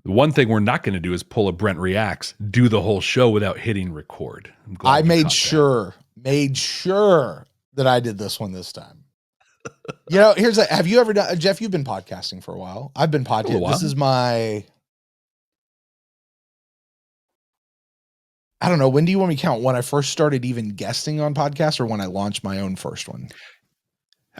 The one thing we're not going to do is pull a Brent Reacts, do the whole show without hitting record. I made sure that I did this one this time. You know, have you ever done, Jeff, you've been podcasting for a while. I've been podcasting. This is my, I don't know. When do you want me to count? When I first started even guesting on podcasts or when I launched my own first one?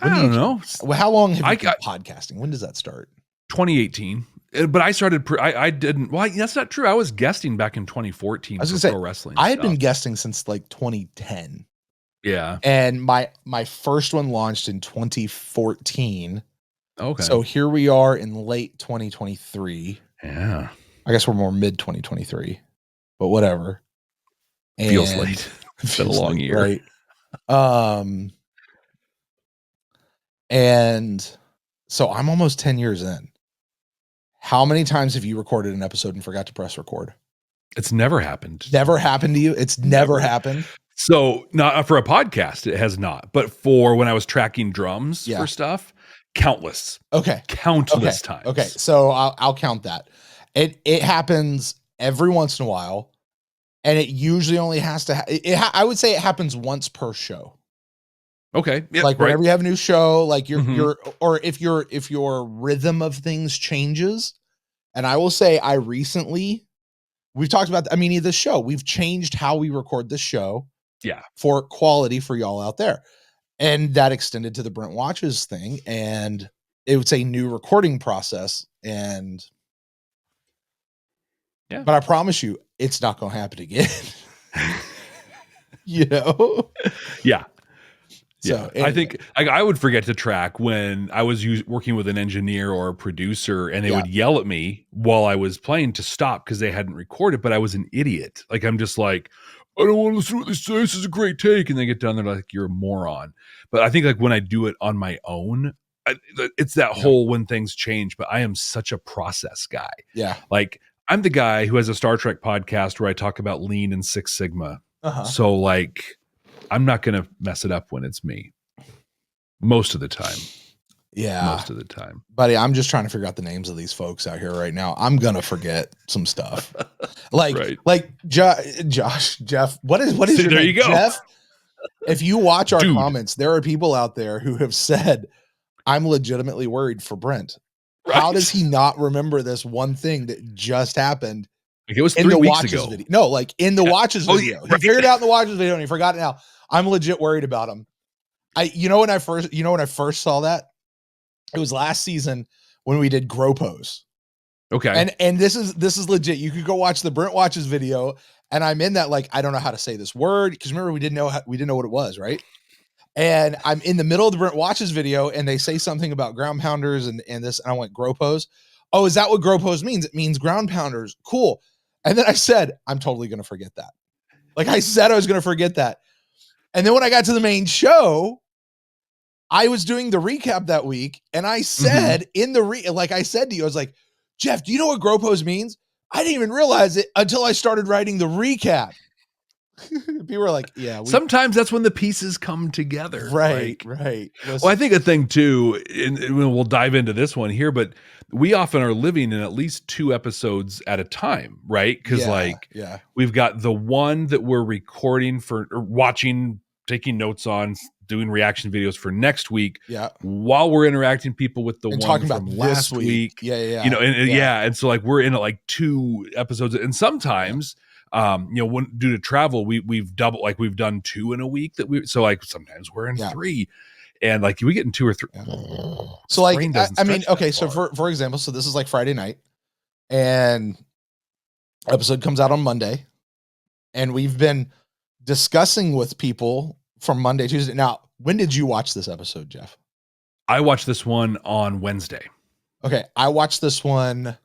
I don't know. Well, how long have you been podcasting? When does that start? 2018. But I started, I didn't, well, that's not true. I was guesting back in 2014 for pro wrestling. I had been guesting since like 2010. Yeah. And my first one launched in 2014. Okay. So here we are in late 2023. Yeah. I guess we're more mid 2023, but whatever. Feels late. It's been a long year. Right. And so I'm almost 10 years in. How many times have you recorded an episode and forgot to press record? It's never happened. Never happened to you? It's never happened? So not for a podcast, it has not. But for when I was tracking drums for stuff, countless. Okay. Countless times. Okay. So I'll count that. It happens every once in a while. And it usually only has to, I would say it happens once per show. Okay. Yep, like whenever you have a new show, like or if your rhythm of things changes. And I will say we've talked about, the show, we've changed how we record the show. Yeah. For quality for y'all out there. And that extended to the Brent Watches thing. And it was a new recording process. And yeah, but I promise you, it's not going to happen again. You know? Yeah. So, yeah, anyway. I think I would forget to track when I was working with an engineer or a producer, and they would yell at me while I was playing to stop because they hadn't recorded. But I was an idiot. Like I'm just like, I don't want to listen to what they say. This is a great take, and they get done. They're like, "You're a moron." But I think like when I do it on my own, it's that whole when things change. But I am such a process guy. Yeah, like I'm the guy who has a Star Trek podcast where I talk about Lean and Six Sigma. So like. I'm not going to mess it up when it's me. Most of the time. Yeah. Most of the time. Buddy, I'm just trying to figure out the names of these folks out here right now. I'm going to forget some stuff. Like Josh, Jeff, what is your name? You go. Jeff? If you watch our comments, there are people out there who have said, I'm legitimately worried for Brent. Right. How does he not remember this one thing that just happened? Like it was 3 weeks ago. Video. No, like in the Watches video. He figured it out in the Watches video and he forgot it now. I'm legit worried about him. When I first saw that, it was last season when we did Gropos. Okay. And this is legit. You could go watch the Brent Watches video, and I'm in that like I don't know how to say this word because remember we didn't know what it was, right? And I'm in the middle of the Brent Watches video, and they say something about ground pounders and this, and I went Gropos. Oh, is that what Gropos means? It means ground pounders. Cool. And then I said, I'm totally going to forget that. Like I said, I was going to forget that. And then when I got to the main show, I was doing the recap that week. And I said like I said to you, I was like, Jeff, do you know what Gropos means? I didn't even realize it until I started writing the recap. People were like, yeah. Sometimes that's when the pieces come together. Right, right. Well, I think a thing too, and we'll dive into this one here, but we often are living in at least 2 episodes at a time, right? Because we've got the one that we're recording or watching, taking notes on, doing reaction videos for next week. Yeah. While we're interacting people with the and one talking from about last week. Yeah. And so like we're in like 2 episodes, and sometimes. Due to travel, we've doubled, like we've done 2 in a week so like sometimes we're in 3 and like we get in 2 or 3. So like, okay. So for example, so this is like Friday night and episode comes out on Monday and we've been discussing with people from Monday, Tuesday. Now, when did you watch this episode, Jeff? I watched this one on Wednesday. Okay. I watched this one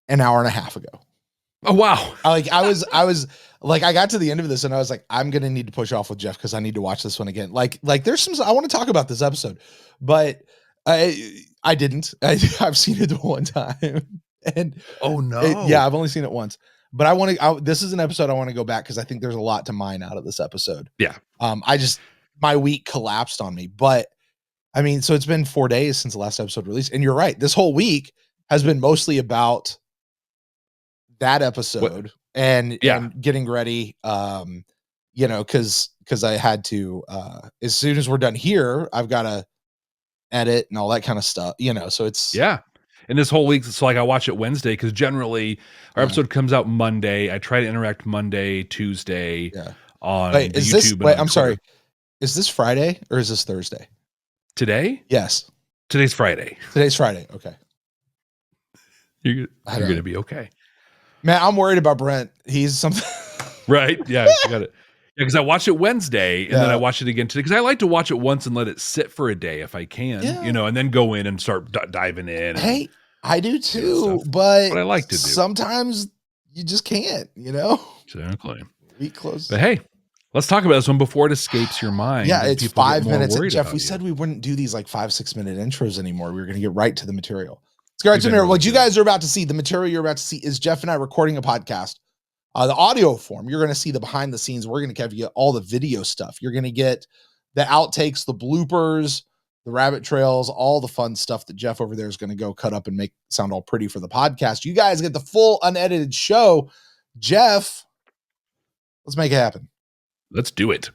an hour and a half ago. Oh, wow. I was like, I got to the end of this and I was like, I'm going to need to push off with Jeff because I need to watch this one again. Like there's I want to talk about this episode, but I didn't. I've seen it one time. And oh no. I've only seen it once. But this is an episode I want to go back because I think there's a lot to mine out of this episode. Yeah. My week collapsed on me. But so it's been 4 days since the last episode released. And you're right. This whole week has been mostly about that episode and getting ready. You know, because I had to as soon as we're done here, I've got to edit and all that kind of stuff, you know. So it's and this whole week, so like I watch it Wednesday because generally our episode comes out Monday. I try to interact Monday, Tuesday on YouTube. I'm sorry, is this Friday or is this Thursday? Today? Yes, today's Friday. Today's Friday. Okay, you're gonna be okay, man. I'm worried about Brent. He's something. Right? Yeah, you got it. Yeah, because I watched it Wednesday and then I watched it again today because I like to watch it once and let it sit for a day if I can, you know, and then go in and start diving in. Hey, I do too, but what I like to do. Sometimes you just can't, you know. Exactly. Week close. But hey, let's talk about this one before it escapes your mind. Yeah, it's 5 minutes. Jeff, we said we wouldn't do these like 5-6 minute intros anymore. We were going to get right to the material. Let's get right to the material. What you guys are about to see, the material you're about to see is Jeff and I recording a podcast. The audio form, you're going to see the behind the scenes. We're going to give you all the video stuff. You're going to get the outtakes, the bloopers, the rabbit trails, all the fun stuff that Jeff over there is going to go cut up and make sound all pretty for the podcast. You guys get the full unedited show. Jeff, let's make it happen. Let's do it.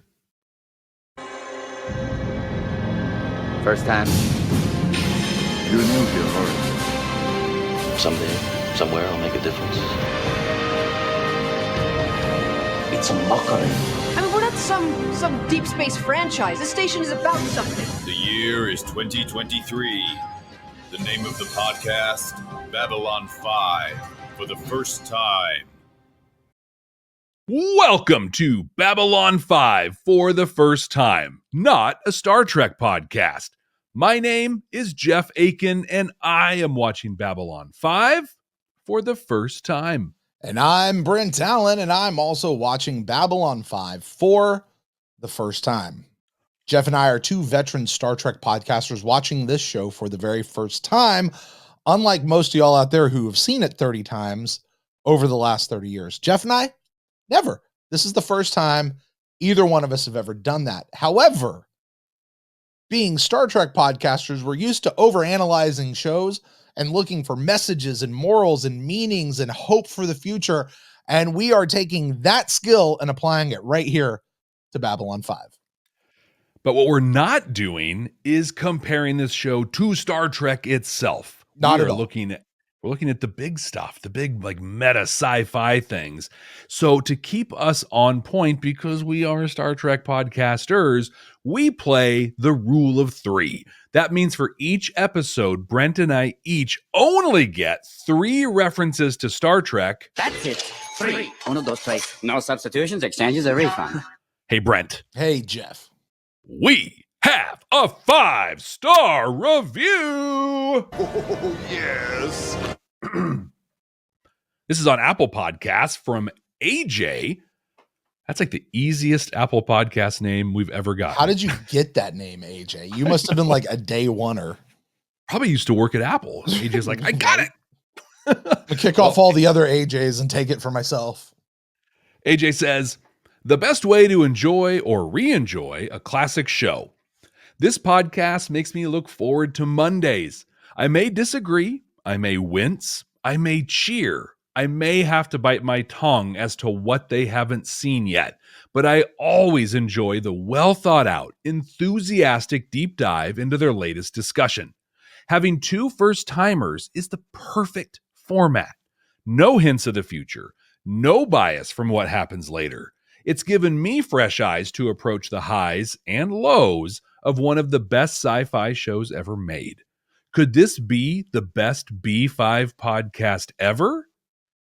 First time. You're new here, Horace. Someday, somewhere, I'll make a difference. It's a mockery. I mean, we're not some deep space franchise. This station is about something. The year is 2023. The name of the podcast, Babylon 5, for the first time. Welcome to Babylon 5 for the first time, not a Star Trek podcast. My name is Jeff Akin, and I am watching Babylon 5 for the first time. And I'm Brent Allen, and I'm also watching Babylon 5 for the first time. Jeff and I are two veteran Star Trek podcasters watching this show for the very first time, unlike most of y'all out there who have seen it 30 times over the last 30 years. Jeff and I, never. This is the first time either one of us have ever done that. However, being Star Trek podcasters, we're used to overanalyzing shows and looking for messages and morals and meanings and hope for the future. And we are taking that skill and applying it right here to Babylon 5. But what we're not doing is comparing this show to Star Trek itself. Not at all. We're looking at the big stuff, the big like meta sci-fi things. So to keep us on point, because we are Star Trek podcasters, we play the rule of 3. That means for each episode, Brent and I each only get 3 references to Star Trek. That's it. 3. 1, 2, 3. No substitutions, exchanges, or refund. Hey, Brent. Hey, Jeff. We have a 5-star review. Oh, yes. This is on Apple Podcasts from AJ. That's like the easiest Apple Podcast name we've ever got. How did you get that name, AJ? You must have been like a day oneer. Probably used to work at Apple. AJ's like, I got it. I kick off all the other AJs and take it for myself. AJ says, the best way to enjoy or re-enjoy a classic show. This podcast makes me look forward to Mondays. I may disagree. I may wince. I may cheer. I may have to bite my tongue as to what they haven't seen yet, but I always enjoy the well-thought-out, enthusiastic deep dive into their latest discussion. Having 2 first-timers is the perfect format. No hints of the future, no bias from what happens later. It's given me fresh eyes to approach the highs and lows of one of the best sci-fi shows ever made. Could this be the best B5 podcast ever?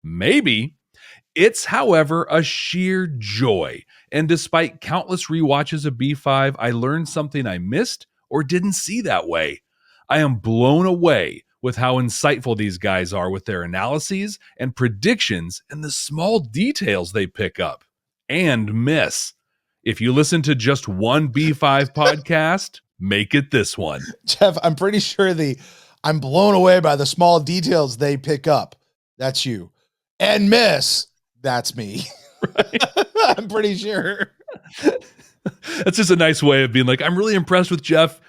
Maybe. It's, however, a sheer joy. And despite countless rewatches of B5, I learned something I missed or didn't see that way. I am blown away with how insightful these guys are with their analyses and predictions and the small details they pick up and miss. If you listen to just one B5 podcast, make it this one. Jeff, I'm pretty sure I'm blown away by the small details they pick up. That's you. And miss, that's me. Right. I'm pretty sure. That's just a nice way of being like, I'm really impressed with Jeff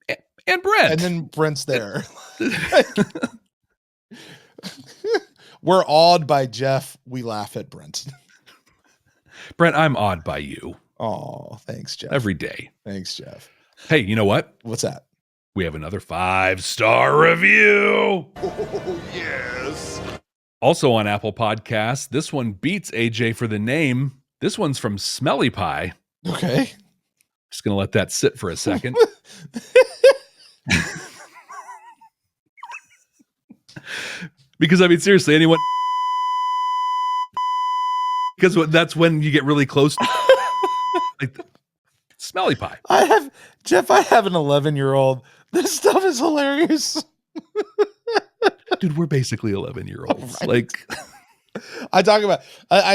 and Brent. And then Brent's there. We're awed by Jeff. We laugh at Brent. Brent, I'm awed by you. Oh, thanks, Jeff. Every day. Thanks, Jeff. Hey, you know what? What's that? We have another 5-star review. Oh, yes. Also on Apple Podcasts, this one beats AJ for the name. This one's from Smelly Pie. Okay. Just going to let that sit for a second. Because, I mean, seriously, anyone... Because that's when you get really close to... like, Smelly Pie. I have an 11-year-old. This stuff is hilarious. Dude, we're basically 11-year-olds. Right. Like... I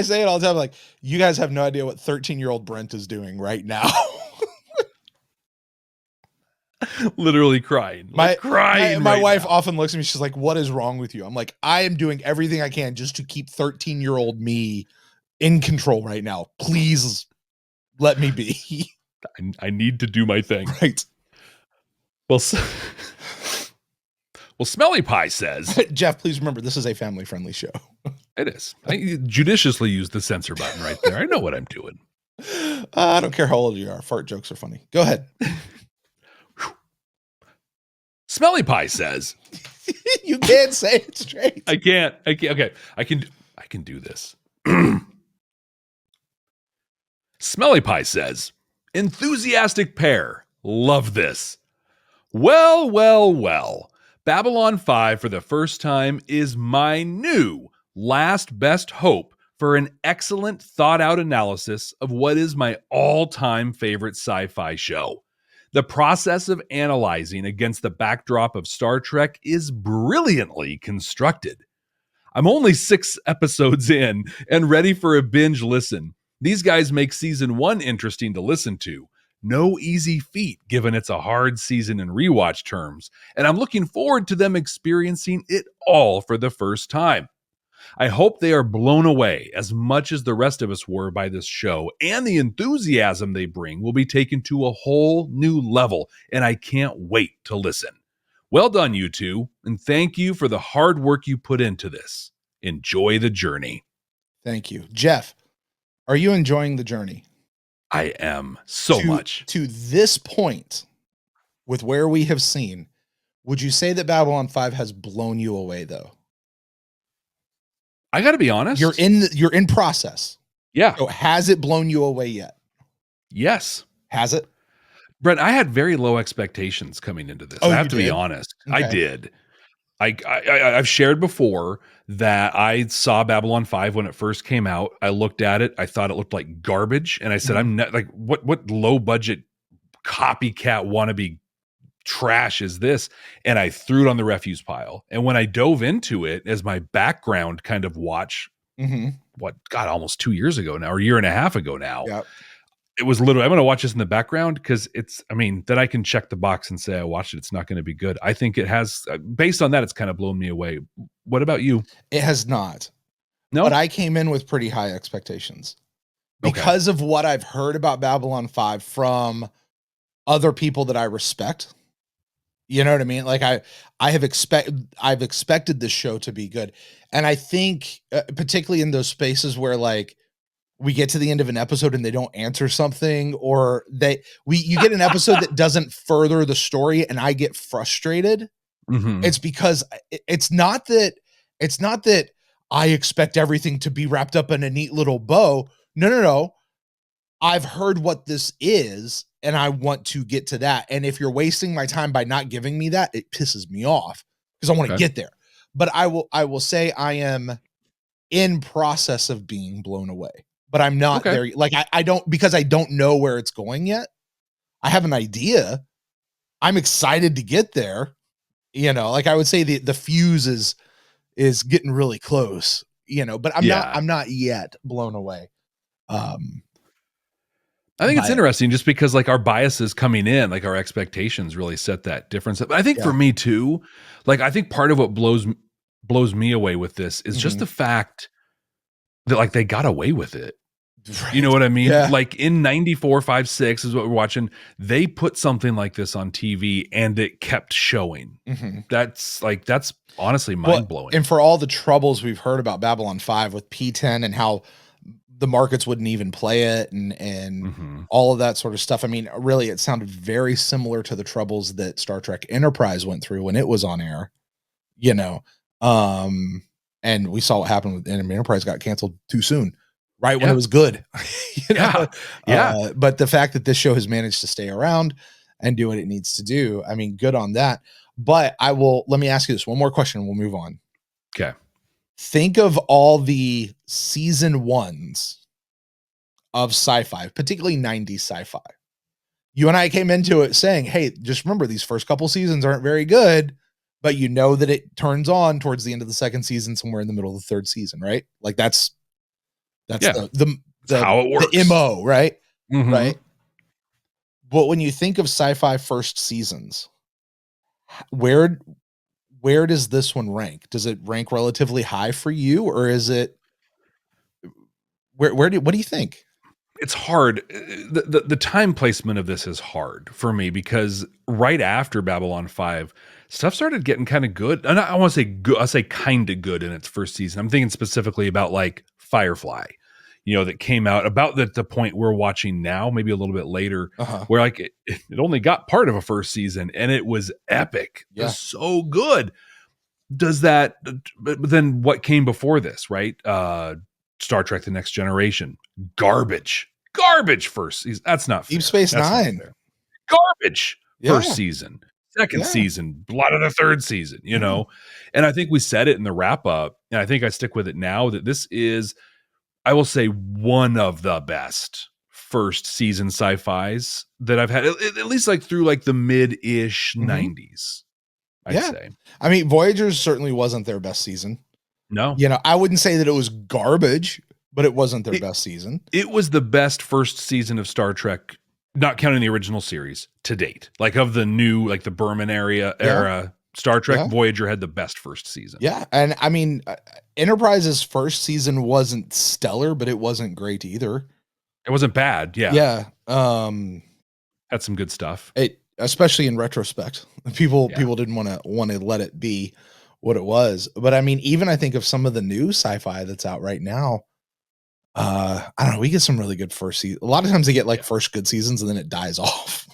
say it all the time, like, you guys have no idea what 13-year-old Brent is doing right now. Literally crying. My right wife now. often looks at me, she's like, what is wrong with you? I'm like, I am doing everything I can just to keep 13-year-old me in control right now. Please let me be. I need to do my thing. Right. Well, Smelly Pie says... Jeff, please remember, this is a family-friendly show. It is. I judiciously use the censor button right there. I know what I'm doing. I don't care how old you are. Fart jokes are funny. Go ahead. Smelly Pie says... You can't say it straight. I can't. Okay. I can do this. Smelly Pie says, enthusiastic pair. Love this. Well. Babylon 5 for the first time is my new last best hope for an excellent thought out analysis of what is my all-time favorite sci-fi show. The process of analyzing against the backdrop of Star Trek is brilliantly constructed. I'm only 6 episodes in and ready for a binge listen. These guys make season 1 interesting to listen to. No easy feat, given it's a hard season in rewatch terms, and I'm looking forward to them experiencing it all for the first time. I hope they are blown away as much as the rest of us were by this show, and the enthusiasm they bring will be taken to a whole new level, and I can't wait to listen. Well done, you two, and thank you for the hard work you put into this. Enjoy the journey. Thank you. Jeff, are you enjoying the journey? I am so much. To this point, with where we have seen, would you say that Babylon 5 has blown you away, though? I got to be honest. You're in process. Yeah. So has it blown you away yet? Yes. Has it? Brent, I had very low expectations coming into this. Oh, I have you to did? be honest. Okay. I did. I've shared before that I saw Babylon 5 when it first came out. I looked at it. I thought it looked like garbage. And I said, I'm not like, what low budget copycat wannabe trash is this? And I threw it on the refuse pile. And when I dove into it as my background kind of watch, almost 2 years ago now, or a year and a half ago now, Yep. It was literally, I'm going to watch this in the background because then I can check the box and say I watched it. It's not going to be good. I think it has, based on that, it's kind of blown me away. What about you? It has not. No, but I came in with pretty high expectations because of what I've heard about Babylon 5 from other people that I respect. You know what I mean? Like I've expected this show to be good. And I think particularly in those spaces where like we get to the end of an episode and they don't answer something, or you get an episode that doesn't further the story and I get frustrated. Mm-hmm. It's because it's not that I expect everything to be wrapped up in a neat little bow. No. I've heard what this is and I want to get to that. And if you're wasting my time by not giving me that, it pisses me off because I want to get there. But I will say I am in process of being blown away, but I'm not there. Like I don't, because I don't know where it's going yet. I have an idea. I'm excited to get there. You know, like I would say the fuse is getting really close, you know, but I'm not yet blown away. I think it's interesting just because like our biases coming in, like our expectations really set that difference. But I think for me too, like I think part of what blows me away with this is just the fact that like they got away with it. You know what I mean? Yeah. Like in 94, 5, 6 is what we're watching. They put something like this on TV and it kept showing. Mhm. That's honestly mind blowing. And for all the troubles we've heard about Babylon 5 with P10 and how the markets wouldn't even play it and all of that sort of stuff. I mean, really, it sounded very similar to the troubles that Star Trek Enterprise went through when it was on air, you know. And we saw what happened with Enterprise got canceled too soon, right when it was good. You know? Yeah. But the fact that this show has managed to stay around and do what it needs to do, I mean, good on that. But let me ask you this one more question and we'll move on. Okay. Think of all the season ones of sci-fi, particularly 90s sci-fi. You and I came into it saying, hey, just remember these first couple seasons aren't very good, but you know that it turns on towards the end of the second season, somewhere in the middle of the third season, right? Like that's the how it works. The MO, right? Mhm. Right. But when you think of sci-fi first seasons, where does this one rank? Does it rank relatively high for you, or is it what do you think? It's hard. The time placement of this is hard for me because right after Babylon 5, stuff started getting kind of good. And I want to say good, I'll say kind of good in its first season. I'm thinking specifically about like Firefly, you know, that came out about the point we're watching now, maybe a little bit later, where like it only got part of a first season and it was epic. It was so good. Does that, but then what came before this, right? Star Trek: The Next Generation, garbage first season. That's not fair. Deep Space Nine, garbage first season, second season, a lot of the third season, you know. And I think we said it in the wrap up, and I think I stick with it now that this is, I will say, one of the best first season sci-fis that I've had, at least like through like the mid-ish 90s. I'd say. I mean, Voyager's certainly wasn't their best season. No. You know, I wouldn't say that it was garbage, but it wasn't their best season. It was the best first season of Star Trek, not counting the original series, to date. Like of the new, like the Berman era Star Trek, Voyager had the best first season. Yeah. And I mean, Enterprise's first season wasn't stellar, but it wasn't great either. It wasn't bad. Yeah. Yeah. Had some good stuff. Especially in retrospect, people didn't want to let it be what it was. But I mean, even I think of some of the new sci-fi that's out right now. I don't know. We get some really good first season. A lot of times they get like first good seasons and then it dies off.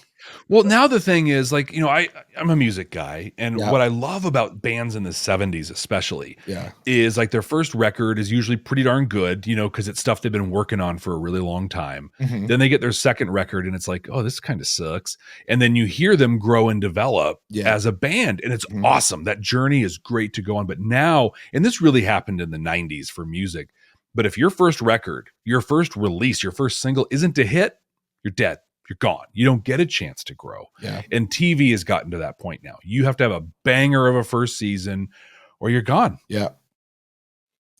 Well, now the thing is, like, you know, I'm a music guy, and what I love about bands in the 70s especially is like their first record is usually pretty darn good, you know, because it's stuff they've been working on for a really long time. Then they get their second record and it's like, oh, this kind of sucks. And then you hear them grow and develop as a band, and it's awesome. That journey is great to go on. But now, and this really happened in the 90s for music, but if your first record, your first release, your first single isn't a hit, you're dead. You're gone. You don't get a chance to grow. And TV has gotten to that point now. You have to have a banger of a first season or you're gone.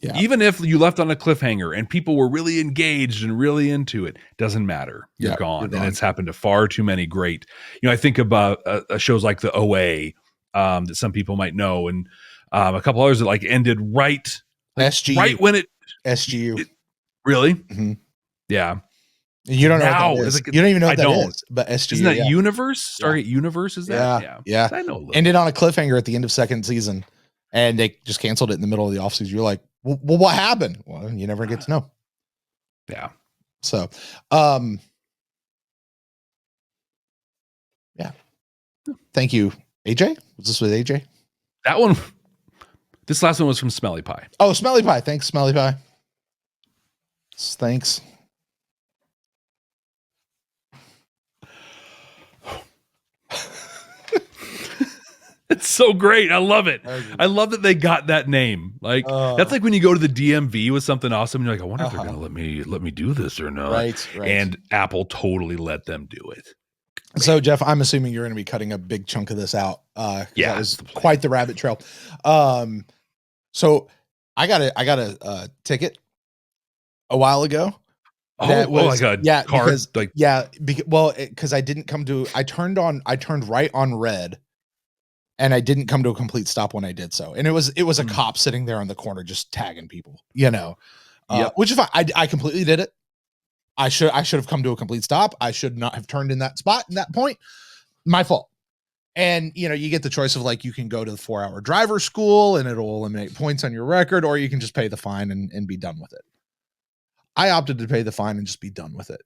Even if you left on a cliffhanger and people were really engaged and really into it, doesn't matter. You're gone. And it's happened to far too many great, you know, I think about shows like the OA that some people might know. And a couple others that like ended right when it SGU. Really? Yeah. You don't know what that is. You don't even know what that is. But SGU. Isn't that Universe? Stargate Universe? Is that? Yeah. I know a little. Ended on a cliffhanger at the end of second season. And they just canceled it in the middle of the offseason. You're like, well, what happened? Well, you never get to know. Yeah. So, yeah. Thank you, AJ. Was this with AJ? That one. This last one was from Smelly Pie. Oh, Smelly Pie. Thanks, Smelly Pie. Thanks. It's so great. I love it. I love that they got that name. Like that's like when you go to the DMV with something awesome and you're like, I wonder if they're going to let me do this or not. Right. And Apple totally let them do it. So Jeff, I'm assuming you're going to be cutting a big chunk of this out. That was quite the rabbit trail. So I got a ticket a while ago. Like a card? Because I didn't come to, I turned right on red. And I didn't come to a complete stop when I did so. And it was a cop sitting there on the corner just tagging people, you know, which is fine. I completely did it. I should have come to a complete stop. I should not have turned in that spot in that point. My fault. And, you know, you get the choice of like, you can go to the 4-hour driver school and it'll eliminate points on your record, or you can just pay the fine and be done with it. I opted to pay the fine and just be done with it.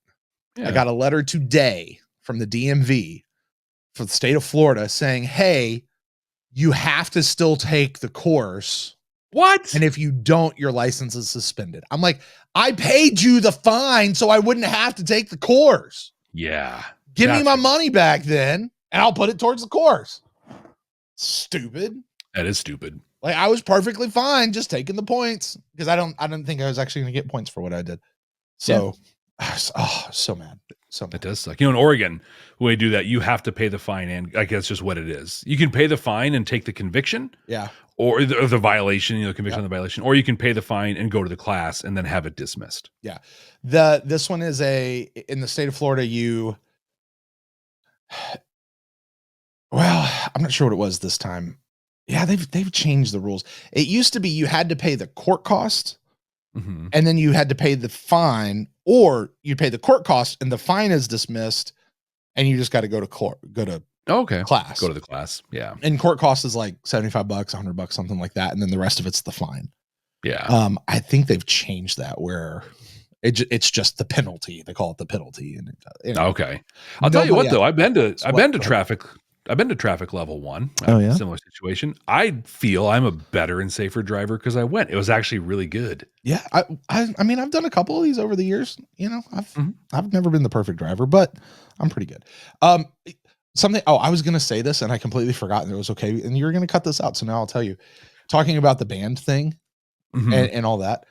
Yeah. I got a letter today from the DMV for the state of Florida saying, hey, you have to still take the course. What? And if you don't, your license is suspended. I'm like, I paid you the fine so I wouldn't have to take the course. Yeah. Give me my money back then, and I'll put it towards the course. Stupid. That is stupid. Like, I was perfectly fine just taking the points because I didn't think I was actually going to get points for what I did. So, so mad. So It does suck. You know, in Oregon, when we do that, you have to pay the fine, and I guess just what it is. You can pay the fine and take the conviction, yeah, or the violation, you know, conviction on the violation, or you can pay the fine and go to the class and then have it dismissed. Yeah. This one is in the state of Florida, well, I'm not sure what it was this time. Yeah, they've changed the rules. It used to be you had to pay the court cost, and then you had to pay the fine, or you pay the court cost and the fine is dismissed, and you just got to go to class. Go to the class. Yeah. And court cost is like $75, $100, something like that, and then the rest of it's the fine. Yeah. I think they've changed that where it's just the penalty. They call it the penalty. And okay. I'll tell you what though, I've been to traffic level 1. Similar situation. I feel I'm a better and safer driver because I went. It was actually really good. Yeah. I mean, I've done a couple of these over the years. You know, I've never been the perfect driver, but I'm pretty good. I was going to say this and I completely forgot, and it was okay. And you're going to cut this out. So now I'll tell you, talking about the band thing and all that,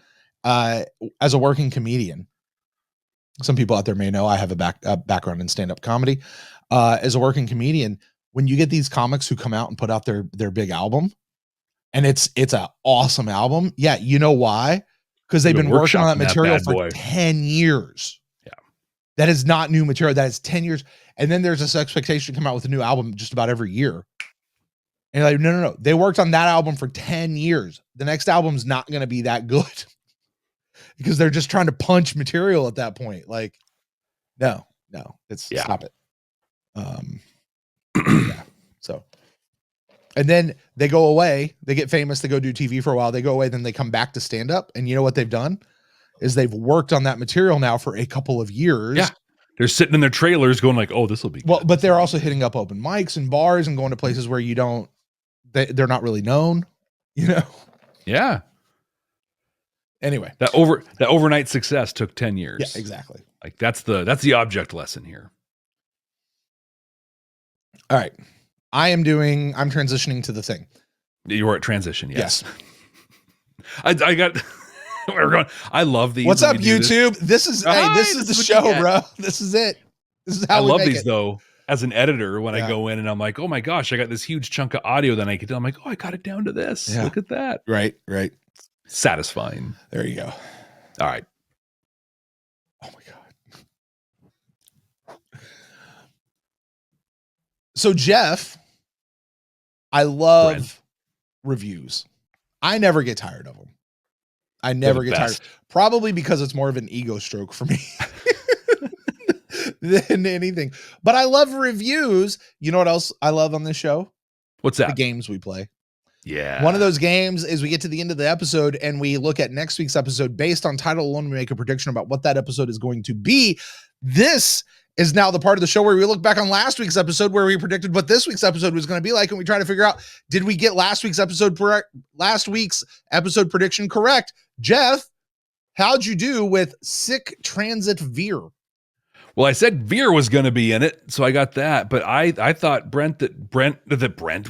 as a working comedian, some people out there may know I have a background in stand-up comedy. As a working comedian, when you get these comics who come out and put out their big album, and it's an awesome album. Yeah. You know why? Because they've been working on that material for 10 years. Yeah. That is not new material. That is 10 years. And then there's this expectation to come out with a new album just about every year. And like, no. They worked on that album for 10 years. The next album's not going to be that good because they're just trying to punch material at that point. Like, no, stop it. Yeah. So, and then they go away, they get famous, they go do TV for a while, they go away, then they come back to stand up. And you know what they've done is they've worked on that material now for a couple of years. Yeah. They're sitting in their trailers going like, oh, this will be good. Well, but they're also hitting up open mics and bars and going to places where they're not really known, you know? Yeah. Anyway, that overnight success took 10 years. Yeah, exactly. Like that's the object lesson here. All right. I'm transitioning to the thing. You were at transition. Yes. Yes. I got, we're going, I love these. What's up, YouTube? This is the show, bro. This is it. This is how I we love make these it. though. As an editor, when I go in and I'm like, oh my gosh, I got this huge chunk of audio. Then I get, I'm like, oh, I got it down to this. Yeah. Look at that. Right. Satisfying. There you go. All right. Oh my God. So Jeff, I love Brent. Reviews. I never get tired of them. I never get tired. Probably because it's more of an ego stroke for me than anything. But I love reviews. You know what else I love on this show? What's that? The games we play. Yeah. One of those games is we get to the end of the episode and we look at next week's episode based on title alone. We make a prediction about what that episode is going to be. This is now the part of the show where we look back on last week's episode where we predicted what this week's episode was going to be like. And we try to figure out, did we get last week's episode prediction correct? Jeff, how'd you do with Sick Transit Veer? Well, I said Veer was going to be in it, so I got that. But I thought Brent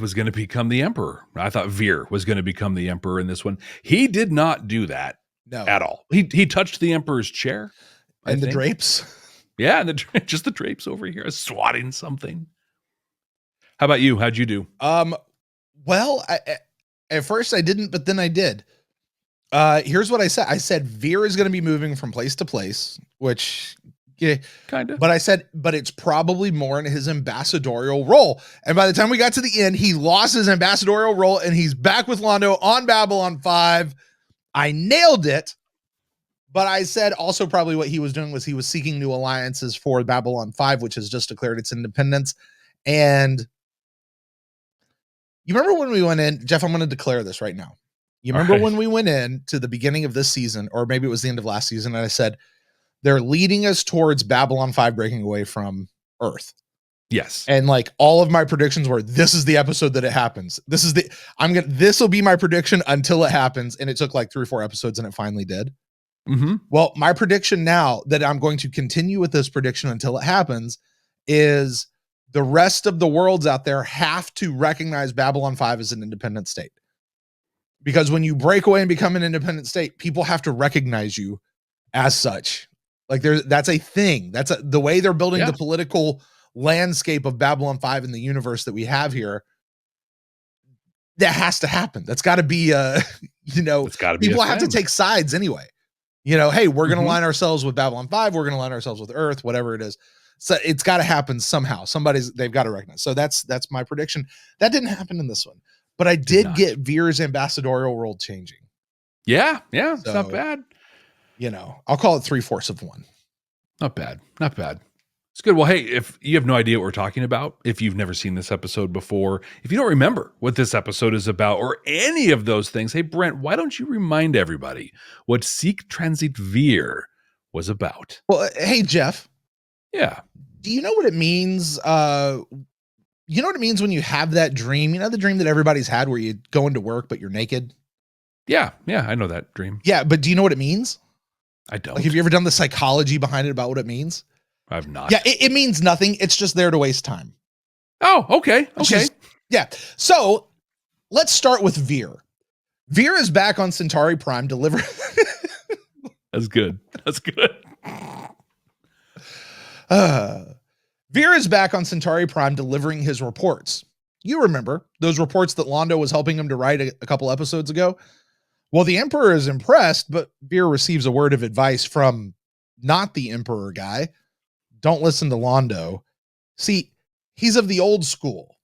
was going to become the Emperor. I thought Veer was going to become the Emperor in this one. He did not do that at all. He touched the Emperor's chair and the drapes. Yeah, and just the drapes over here, swatting something. How about you? How'd you do? Well, at first I didn't, but then I did. Here's what I said. I said Veer is going to be moving from place to place, which. Yeah, kind of. But I said, but it's probably more in his ambassadorial role. And by the time we got to the end, he lost his ambassadorial role and he's back with Londo on Babylon 5. I nailed it. But I said also probably what he was doing was he was seeking new alliances for Babylon 5, which has just declared its independence. And you remember when we went in, Jeff, I'm going to declare this right now. You remember when we went in to the beginning of this season, or maybe it was the end of last season, and I said, they're leading us towards Babylon 5 breaking away from Earth. Yes. And like all of my predictions were, this is the episode that it happens. This will be my prediction until it happens. And it took like 3 or 4 episodes and it finally did. Mm-hmm. Well, my prediction now that I'm going to continue with this prediction until it happens is the rest of the worlds out there have to recognize Babylon 5 as an independent state. Because when you break away and become an independent state, people have to recognize you as such. Like that's a thing. That's the way they're building the political landscape of Babylon 5 in the universe that we have here. That has to happen. That's got to be people have to take sides anyway. Hey, we're going to line ourselves with Babylon 5. We're going to line ourselves with Earth, whatever it is. So it's got to happen somehow. They've got to recognize. So that's my prediction. That didn't happen in this one, but I did get Veer's ambassadorial role changing. Yeah. It's not bad. I'll call it 3/4 of one. Not bad. It's good. Well, hey, if you have no idea what we're talking about, if you've never seen this episode before, if you don't remember what this episode is about or any of those things, hey, Brent, why don't you remind everybody what Seek Transit Veer was about? Well, hey, Jeff. Yeah. Do you know what it means? You know what it means when you have that dream? You know, the dream that everybody's had where you go into work, but you're naked? Yeah. I know that dream. Yeah, but do you know what it means? I don't. Like, have you ever done the psychology behind it about what it means? I've not. Yeah, it means nothing. It's just there to waste time. Oh, okay. Yeah. So let's start with Veer. Veer is back on Centauri Prime delivering. That's good. Veer is back on Centauri Prime delivering his reports. You remember those reports that Londo was helping him to write a couple episodes ago? Well, the Emperor is impressed, but Veer receives a word of advice from not the Emperor guy. Don't listen to Londo. See, he's of the old school.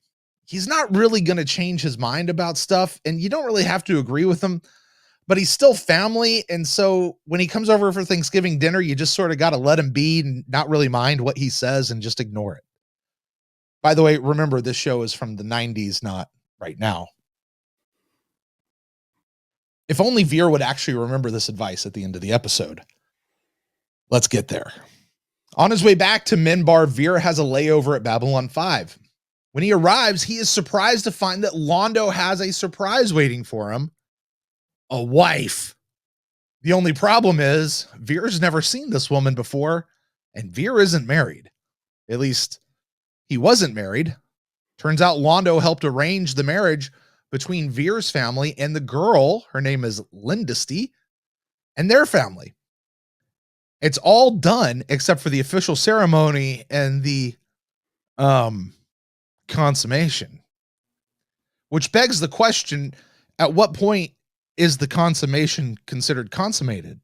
He's not really going to change his mind about stuff, and you don't really have to agree with him, but he's still family. And so when he comes over for Thanksgiving dinner, you just sort of got to let him be and not really mind what he says and just ignore it. By the way, remember, this show is from the 90s, not right now. If only Veer would actually remember this advice at the end of the episode. Let's get there. On his way back to Minbar, Veer has a layover at Babylon 5. When he arrives, he is surprised to find that Londo has a surprise waiting for him. A wife. The only problem is Veer's never seen this woman before, and Veer isn't married. At least he wasn't married. Turns out Londo helped arrange the marriage between Veer's family and the girl, her name is Lindesty, and their family. It's all done except for the official ceremony and the consummation. Which begs the question, at what point is the consummation considered consummated?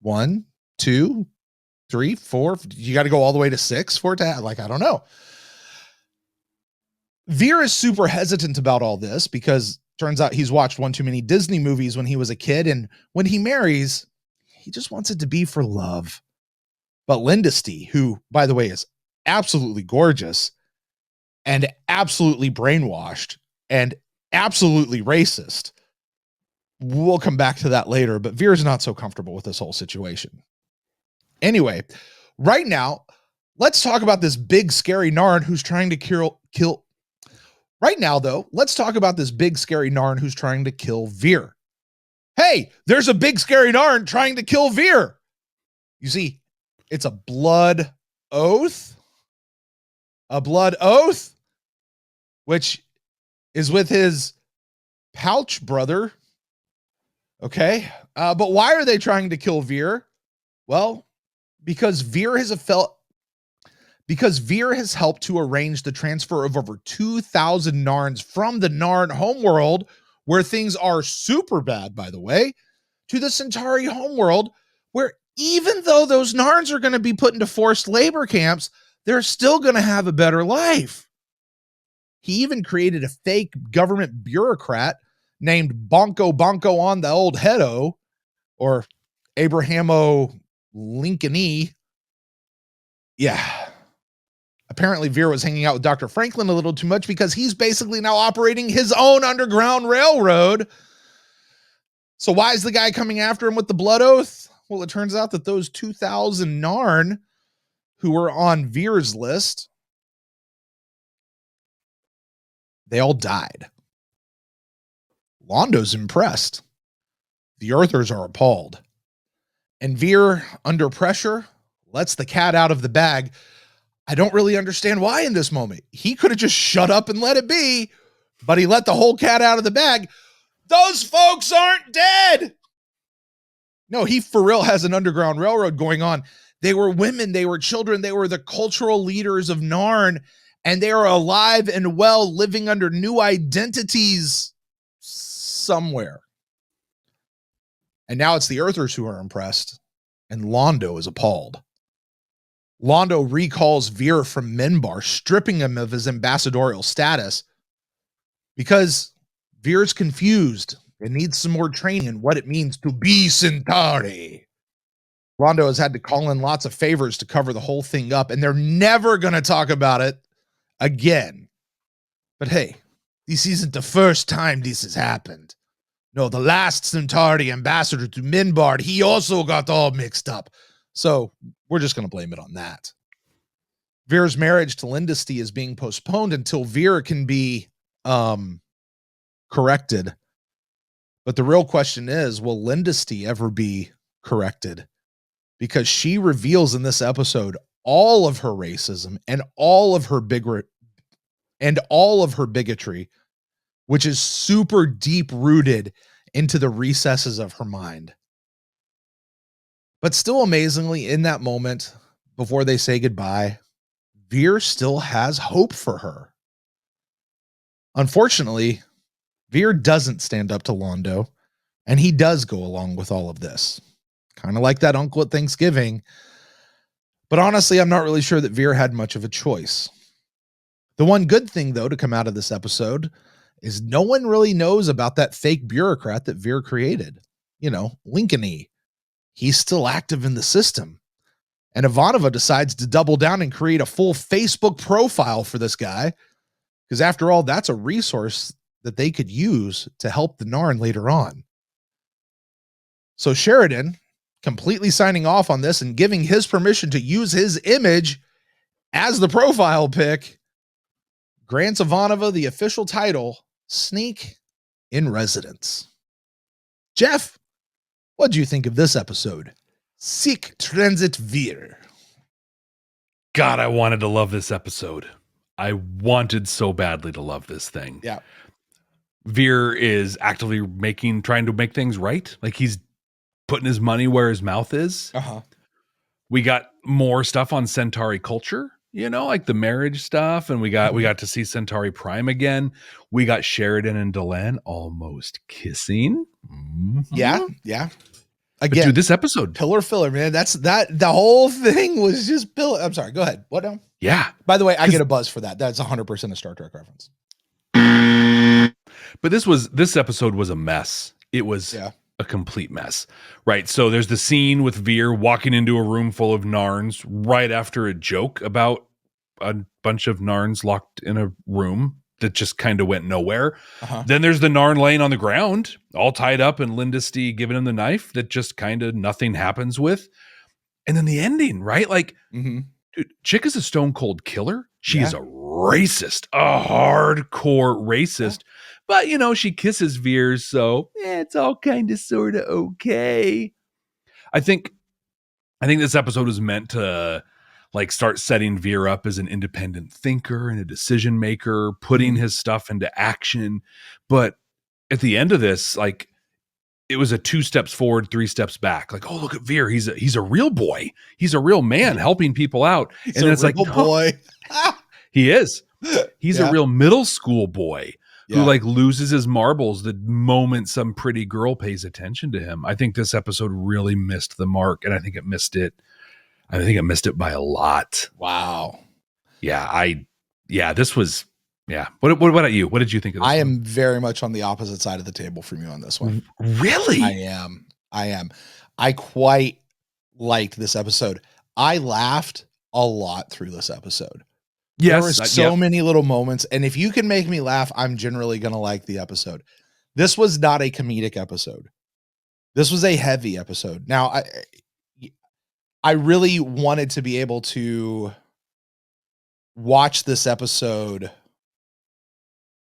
1, 2, 3, 4. You got to go all the way to 6 for it to I don't know. Veer is super hesitant about all this because turns out he's watched one too many Disney movies when he was a kid, and when he marries, he just wants it to be for love. But Lindesty, who, by the way, is absolutely gorgeous and absolutely brainwashed and absolutely racist. We'll come back to that later, but Veer's not so comfortable with this whole situation. Anyway, right now, let's talk about this big, scary Narn who's trying to kill. Right now, though, let's talk about this big, scary Narn who's trying to kill Veer. Hey, there's a big, scary Narn trying to kill Veer. You see, it's a blood oath. A blood oath, which is with his pouch brother. Okay. But why are they trying to kill Veer? Well, because Veer has helped to arrange the transfer of over 2,000 Narns from the Narn homeworld, where things are super bad, by the way, to the Centauri homeworld, where even though those Narns are going to be put into forced labor camps, they're still going to have a better life. He even created a fake government bureaucrat named Bonko on the old Hedo, or Abrahamo Lincoln. Yeah. Apparently Veer was hanging out with Dr. Franklin a little too much because he's basically now operating his own underground railroad. So why is the guy coming after him with the blood oath? Well, it turns out that those 2,000 Narn who were on Veer's list, they all died. Londo's impressed. The Earthers are appalled. And Veer, under pressure, lets the cat out of the bag. I don't really understand why in this moment. He could have just shut up and let it be, but he let the whole cat out of the bag. Those folks aren't dead. No, he for real has an underground railroad going on. They were women, they were children, they were the cultural leaders of Narn, and they are alive and well, living under new identities somewhere. And now it's the Earthers who are impressed, and Londo is appalled. Londo recalls Veer from Minbar, stripping him of his ambassadorial status because Veer's confused and needs some more training in what it means to be Centauri. Londo has had to call in lots of favors to cover the whole thing up, and they're never going to talk about it again. But hey, this isn't the first time this has happened. No, the last Centauri ambassador to Minbar, he also got all mixed up. So we're just going to blame it on that. Veer's marriage to Lindesty is being postponed until Veer can be corrected. But the real question is, will Lindesty ever be corrected? Because she reveals in this episode all of her racism and all of her bigotry, which is super deep rooted into the recesses of her mind. But still amazingly, in that moment, before they say goodbye, Veer still has hope for her. Unfortunately, Veer doesn't stand up to Londo, and he does go along with all of this. Kind of like that uncle at Thanksgiving. But honestly, I'm not really sure that Veer had much of a choice. The one good thing, though, to come out of this episode is no one really knows about that fake bureaucrat that Veer created. You know, Lincoln. He's still active in the system. And Ivanova decides to double down and create a full Facebook profile for this guy. Because after all, that's a resource that they could use to help the Narn later on. So Sheridan, completely signing off on this and giving his permission to use his image as the profile pic, grants Ivanova the official title, Sneak in Residence. Jeff, what do you think of this episode? Sic Transit Veer. God, I wanted to love this episode. I wanted so badly to love this thing. Yeah. Veer is actively trying to make things right. Like he's putting his money where his mouth is. Uh-huh. We got more stuff on Centauri culture, you know, like the marriage stuff. And we got to see Centauri Prime again. We got Sheridan and Delenn almost kissing. Mm-hmm. Yeah. Again, but dude, this episode, pillar filler, man. The whole thing was just pillar. I'm sorry. Go ahead. What now? Yeah. By the way, I get a buzz for that. That's 100% a Star Trek reference. But this episode was a mess. It was a complete mess, right? So there's the scene with Veer walking into a room full of Narns right after a joke about a bunch of Narns locked in a room that just kind of went nowhere. Uh-huh. Then there's the Narn laying on the ground, all tied up, and Lindesty giving him the knife that just kind of nothing happens with. And then the ending, right? Like, dude, Chick is a stone cold killer. She is a racist, a hardcore racist. Yeah. But, you know, she kisses Veer, so it's all kind of sort of okay. I think this episode was meant to like start setting Veer up as an independent thinker and a decision maker, putting his stuff into action. But at the end of this, like it was a 2 steps forward, 3 steps back. Like, oh, look at Veer. He's a real boy. He's a real man helping people out. He's and it's like, no, boy. He is. He's a real middle school boy who like loses his marbles the moment some pretty girl pays attention to him. I think this episode really missed the mark, and I think it missed it. I think it missed it by a lot. Wow. This was, What about you? What did you think of this? I am very much on the opposite side of the table from you on this one. Really? I am. I quite liked this episode. I laughed a lot through this episode. There were so many little moments, and if you can make me laugh, I'm generally going to like the episode. This was not a comedic episode. This was a heavy episode. Now, I really wanted to be able to watch this episode.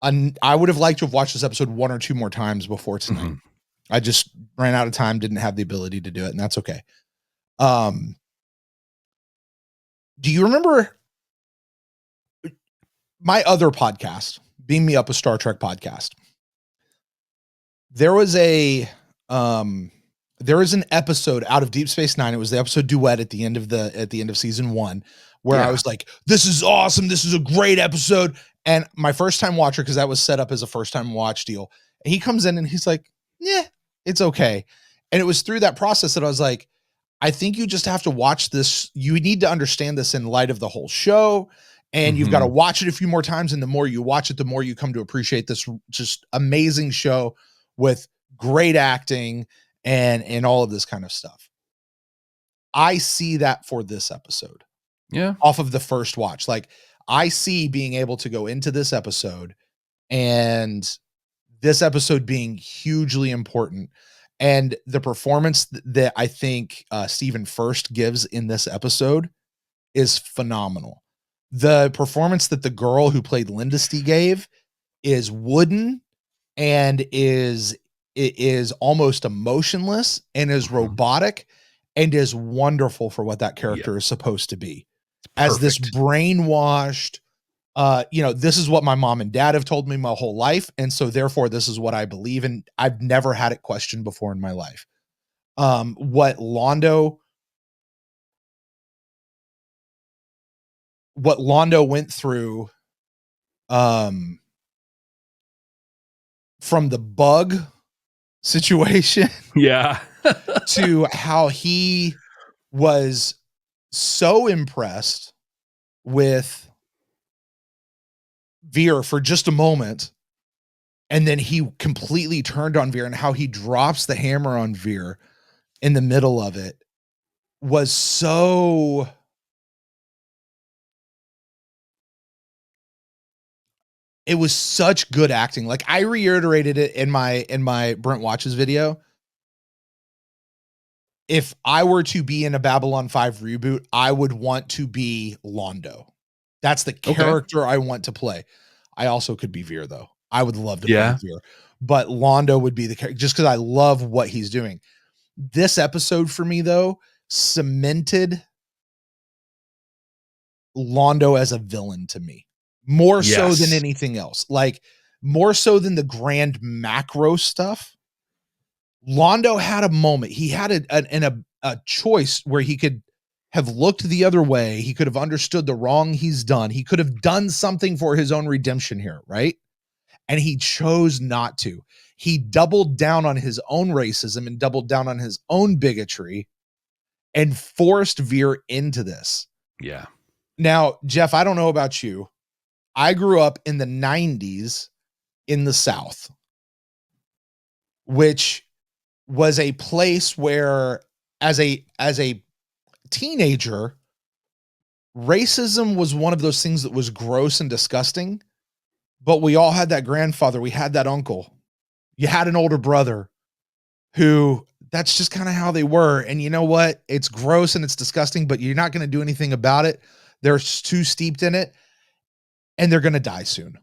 I would have liked to have watched this episode 1 or 2 more times before tonight. Mm-hmm. I just ran out of time, didn't have the ability to do it, and that's okay. Do you remember my other podcast, Beam Me Up, a Star Trek podcast? There was an episode out of Deep Space Nine. It was the episode Duet at the end of season 1, where I was like, "This is awesome. This is a great episode." And my first time watcher, because that was set up as a first time watch deal, and he comes in and he's like, "Yeah, it's okay." And it was through that process that I was like, I think you just have to watch this. You need to understand this in light of the whole show. And you've got to watch it a few more times. And the more you watch it, the more you come to appreciate this just amazing show with great acting and all of this kind of stuff. I see that for this episode. Yeah. Off of the first watch. Like, I see being able to go into this episode and this episode being hugely important. And the performance that I think Stephen First gives in this episode is phenomenal. The performance that the girl who played Lindisty gave is wooden and is almost emotionless and is robotic and is wonderful for what that character is supposed to be. As this brainwashed, this is what my mom and dad have told me my whole life. And so therefore this is what I believe in. I've never had it questioned before in my life. What Londo went through, from the bug situation to how he was so impressed with Veer for just a moment, and then he completely turned on Veer, and how he drops the hammer on Veer in the middle of it was so... It was such good acting. Like, I reiterated it in my Brent Watches video. If I were to be in a Babylon 5 reboot, I would want to be Londo. That's the character I want to play. I also could be Veer, though. I would love to play Veer. But Londo would be the character, just because I love what he's doing. This episode for me, though, cemented Londo as a villain to me. More so than anything else. Like, more so than the grand macro stuff. Londo had a moment. He had a choice where he could have looked the other way. He could have understood the wrong he's done. He could have done something for his own redemption here, right? And he chose not to. He doubled down on his own racism and doubled down on his own bigotry and forced Veer into this. Yeah. Now, Jeff, I don't know about you. I grew up in the 90s in the South, which was a place where as a teenager, racism was one of those things that was gross and disgusting, but we all had that grandfather. We had that uncle. You had an older brother who, that's just kind of how they were. And you know what? It's gross and it's disgusting, but you're not going to do anything about it. They're too steeped in it. And they're going to die soon.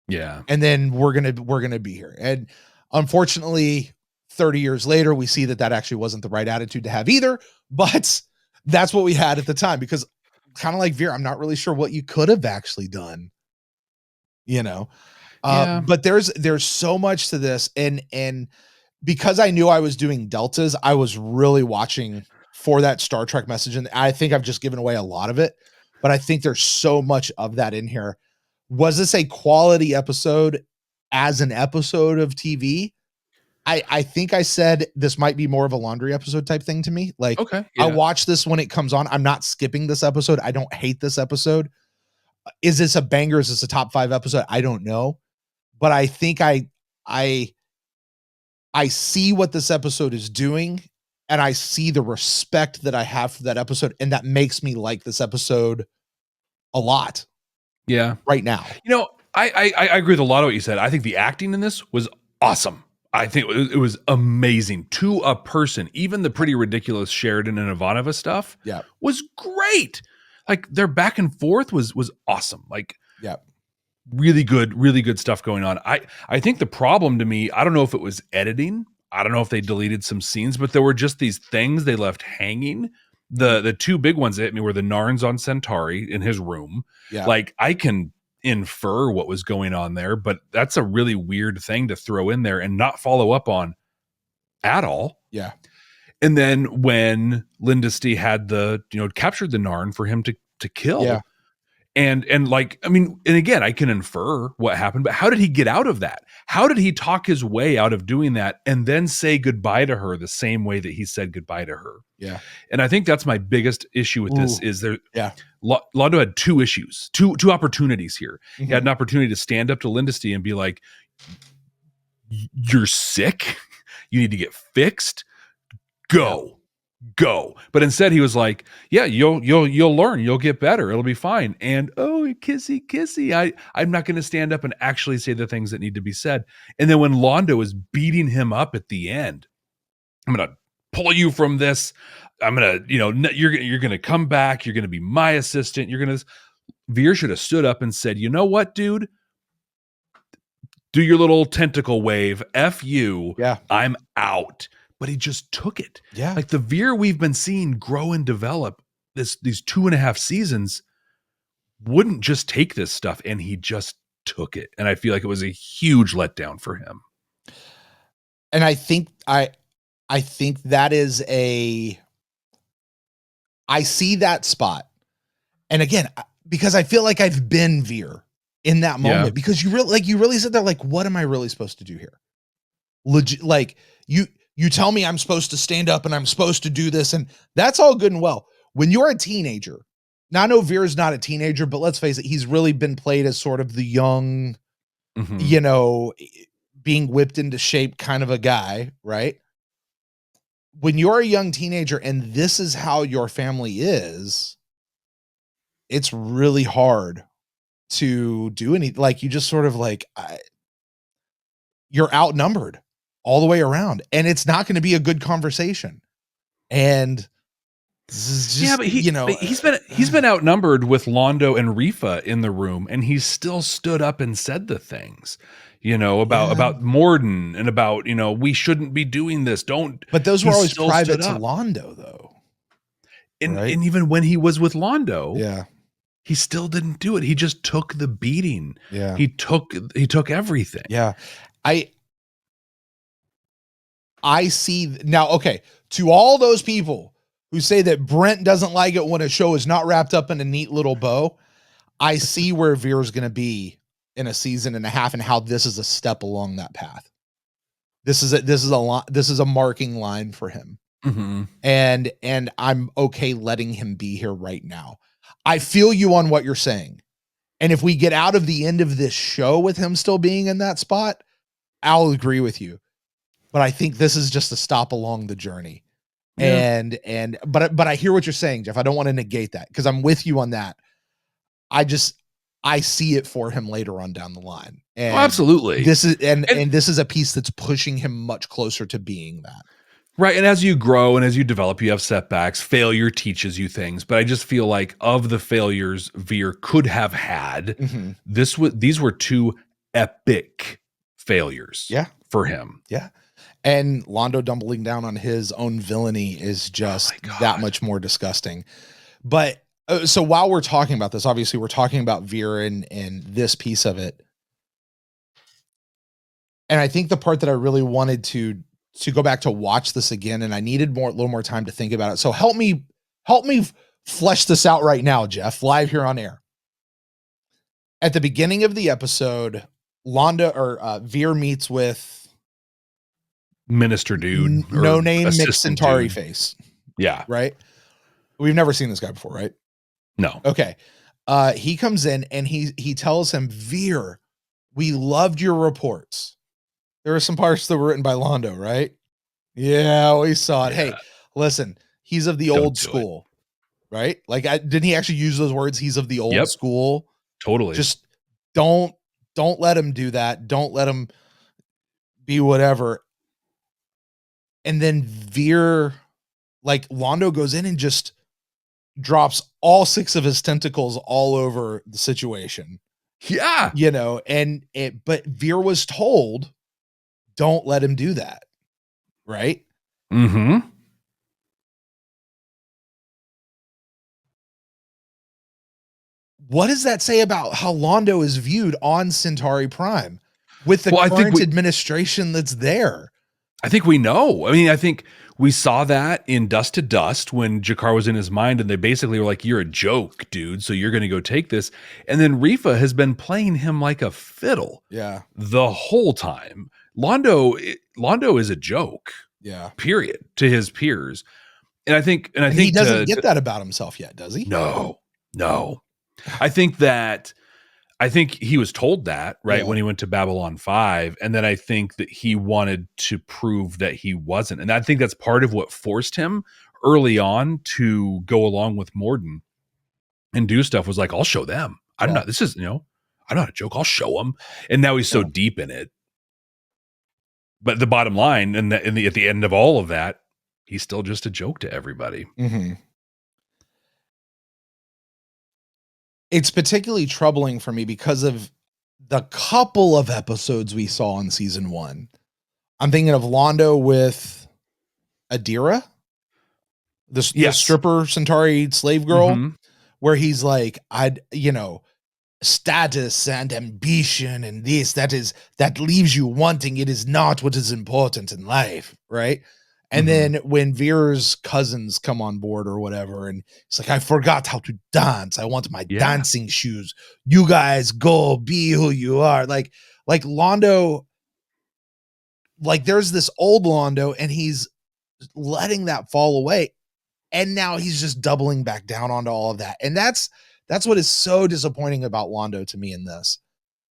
Yeah. And then we're going to be here. And unfortunately, 30 years later, we see that actually wasn't the right attitude to have either, but that's what we had at the time, because kind of like Veer, I'm not really sure what you could have actually done, but there's so much to this. And because I knew I was doing deltas, I was really watching for that Star Trek message. And I think I've just given away a lot of it. But I think there's so much of that in here. Was this a quality episode as an episode of TV? I think I said this might be more of a laundry episode type thing to me. Like, I watch this when it comes on. I'm not skipping this episode. I don't hate this episode. Is this a banger? Is this a top 5 episode? I don't know. But I think I see what this episode is doing, and I see the respect that I have for that episode, and that makes me like this episode a lot. Yeah. Right now. You know, I agree with a lot of what you said. I think the acting in this was awesome. I think it was amazing to a person. Even the pretty ridiculous Sheridan and Ivanova stuff was great. Like their back and forth was awesome. Like really good stuff going on. I think the problem to me, I don't know if it was editing. I don't know if they deleted some scenes, but there were just these things they left hanging. The two big ones that hit me were the Narns on Centauri in his room. Yeah. Like I can infer what was going on there, but that's a really weird thing to throw in there and not follow up on at all. Yeah. And then when Lindesty had captured the Narn for him to kill. And like, I mean, and again, I can infer what happened, but how did he get out of that? How did he talk his way out of doing that and then say goodbye to her the same way that he said goodbye to her? Yeah. And I think that's my biggest issue with this is there. Yeah. Londo had two issues, two opportunities here. Mm-hmm. He had an opportunity to stand up to Lindesty and be like, you're sick. You need to get fixed. Go. But instead he was like, yeah, you'll learn, you'll get better, it'll be fine. And kissy, I'm not going to stand up and actually say the things that need to be said. And then when Londo is beating him up at the end, I'm going to pull you from this. I'm going to, you're going to come back. You're going to be my assistant. Veer should have stood up and said, you know what, dude, do your little tentacle wave. F you. Yeah. I'm out. But he just took it. Yeah. Like the Veer we've been seeing grow and develop these 2.5 seasons wouldn't just take this stuff, and he just took it. And I feel like it was a huge letdown for him. And I think that is I see that spot. And again, because I feel like I've been Veer in that moment, because you really sit there like, what am I really supposed to do here? Legit, like you tell me I'm supposed to stand up and I'm supposed to do this, and that's all good and well. When you're a teenager, now I know Veer's not a teenager, but let's face it, he's really been played as sort of the young, being whipped into shape kind of a guy, right? When you're a young teenager and this is how your family is, it's really hard to do anything. Like you just sort of like, you're outnumbered all the way around, and it's not going to be a good conversation. And this is just, but he's been outnumbered with Londo and Rifa in the room, and he still stood up and said the things, about Morden and about, we shouldn't be doing this. But those were always private to Londo though. And even when he was with Londo, he still didn't do it. He just took the beating. Yeah. He took everything. Yeah. I see now. Okay. To all those people who say that Brent doesn't like it when a show is not wrapped up in a neat little bow, I see where Veer's going to be in a season and a half and how this is a step along that path. This is a marking line for him. Mm-hmm. And I'm okay letting him be here right now. I feel you on what you're saying. And if we get out of the end of this show with him still being in that spot, I'll agree with you. But I think this is just a stop along the journey. Yeah. But I hear what you're saying, Jeff. I don't want to negate that because I'm with you on that. I see it for him later on down the line. And absolutely. This is and this is a piece that's pushing him much closer to being that. Right. And as you grow and as you develop, you have setbacks. Failure teaches you things. But I just feel like of the failures Veer could have had, these were two epic failures for him. Yeah. And Londo doubling down on his own villainy is just that much more disgusting. But so while we're talking about this, obviously we're talking about Veer and this piece of it. And I think the part that I really wanted to go back to watch this again, and I needed a little more time to think about it. So help me flesh this out right now, Jeff, live here on air. At the beginning of the episode, Veer meets with Minister Dude, no name mixed Centauri face. Yeah. Right. We've never seen this guy before, right? No. Okay. He comes in and he tells him, Veer, we loved your reports. There were some parts that were written by Londo, right? Yeah, we saw it. Yeah. Hey, listen, he's of the Don't old do it. school, right? Like, didn't he actually use those words? He's of the old Yep. school. Totally. Just don't let him do that. Don't let him be whatever. And then Veer, like, Londo goes in and just drops all 6 of his tentacles all over the situation, yeah. you know, but Veer was told, don't let him do that. Right. Mm-hmm. What does that say about how Londo is viewed on Centauri Prime with the current administration that's there? I think we know. I mean, I think we saw that in Dust to Dust when Jakar was in his mind, and they basically were like, you're a joke, dude, so you're going to go take this. And then Rifa has been playing him like a fiddle the whole time. Londo is a joke, period, to his peers. And I think he doesn't get that about himself yet, does he? No. I think he was told that, right, when he went to Babylon 5, and then I think that he wanted to prove that he wasn't. And I think that's part of what forced him early on to go along with Morden and do stuff, was like, I'll show them. I'm not a joke. I'll show them. And now he's so deep in it. But the bottom line, at the end of all of that, he's still just a joke to everybody. Mm-hmm. It's particularly troubling for me because of the couple of episodes we saw in season 1. I'm thinking of Londo with Adira, the stripper Centauri slave girl, where he's like, status and ambition and that leaves you wanting. It is not what is important in life, right? And then when Veer's cousins come on board or whatever, and it's like, I forgot how to dance. I want my dancing shoes. You guys go be who you are. Like Londo, like there's this old Londo and he's letting that fall away. And now he's just doubling back down onto all of that. And that's what is so disappointing about Londo to me in this.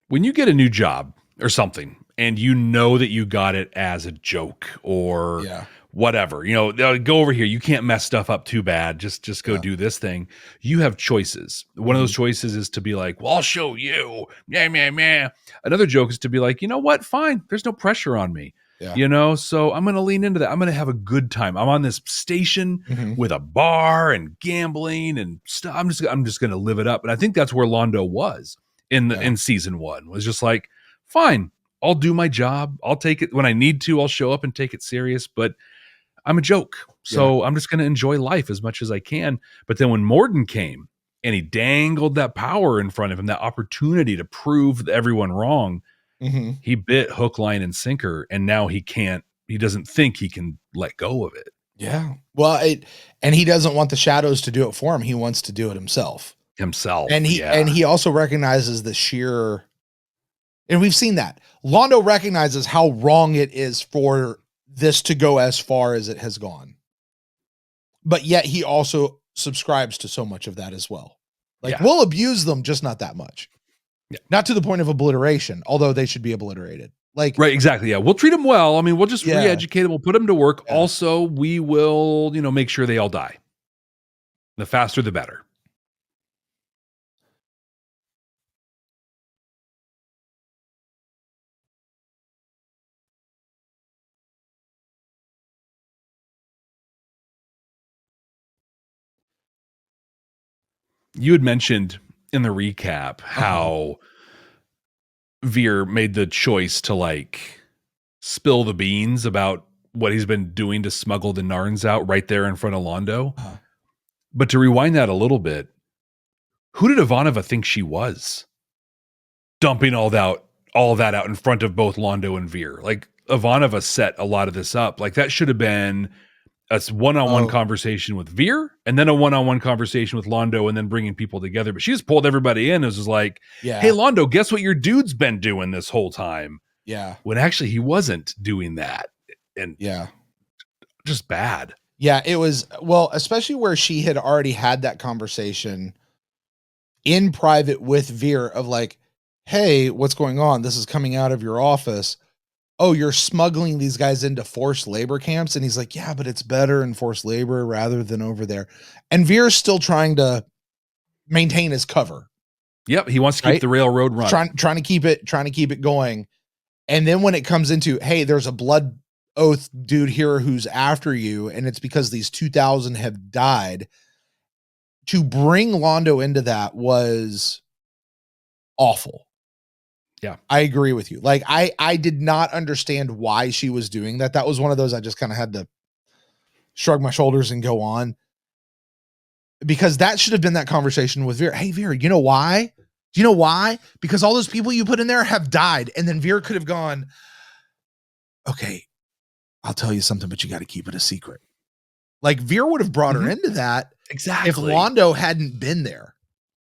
When you get a new job or something and you know that you got it as a joke or whatever, go over here. You can't mess stuff up too bad. Just go do this thing. You have choices. One of those choices is to be like, well, I'll show you. Meh. Another joke is to be like, you know what? Fine. There's no pressure on me. So I'm going to lean into that. I'm going to have a good time. I'm on this station with a bar and gambling and stuff. I'm just going to live it up. And I think that's where Londo was in season 1, was just like, fine, I'll do my job. I'll take it when I need to. I'll show up and take it serious, but I'm a joke. So I'm just going to enjoy life as much as I can. But then when Morden came and he dangled that power in front of him, that opportunity to prove everyone wrong, he bit hook, line, and sinker. And now he doesn't think he can let go of it. Yeah. Well, and he doesn't want the shadows to do it for him. He wants to do it himself. And he also recognizes the sheer, and we've seen that Londo recognizes how wrong it is for this to go as far as it has gone. But yet he also subscribes to so much of that as well. Like, we'll abuse them, just not that much. Not to the point of obliteration, although they should be obliterated. Like, right, exactly. Yeah, we'll treat them well. I mean, we'll just re-educate them. We'll put them to work. Also, we will, make sure they all die. The faster, the better. You had mentioned in the recap how Veer made the choice to spill the beans about what he's been doing to smuggle the Narns out right there in front of Londo. But to rewind that a little bit, who did Ivanova think she was? Dumping all that out in front of both Londo and Veer. Like, Ivanova set a lot of this up. Like, that should have been a one-on-one conversation with Veer and then a one-on-one conversation with Londo and then bringing people together. But she just pulled everybody in. It was just like, hey, Londo, guess what your dude's been doing this whole time? Yeah. When actually he wasn't doing that. And just bad. Yeah, it was, well, especially where she had already had that conversation in private with Veer of like, hey, what's going on? This is coming out of your office. oh, you're smuggling these guys into forced labor camps. And he's like, yeah, but it's better in forced labor rather than over there. And Veer's still trying to maintain his cover. Yep. He wants to keep the railroad running. Trying to keep it going. And then when it comes into, hey, there's a blood oath dude here who's after you, and it's because these 2,000 have died, to bring Londo into that was awful. Yeah. I agree with you. Like, I did not understand why she was doing that. That was one of those I just kind of had to shrug my shoulders and go on, because that should have been that conversation with Veer. Hey, Veer, you know why? Do you know why? Because all those people you put in there have died. And then Veer could have gone, okay, I'll tell you something, but you got to keep it a secret. Like, Veer would have brought her into that. Exactly. If Londo hadn't been there,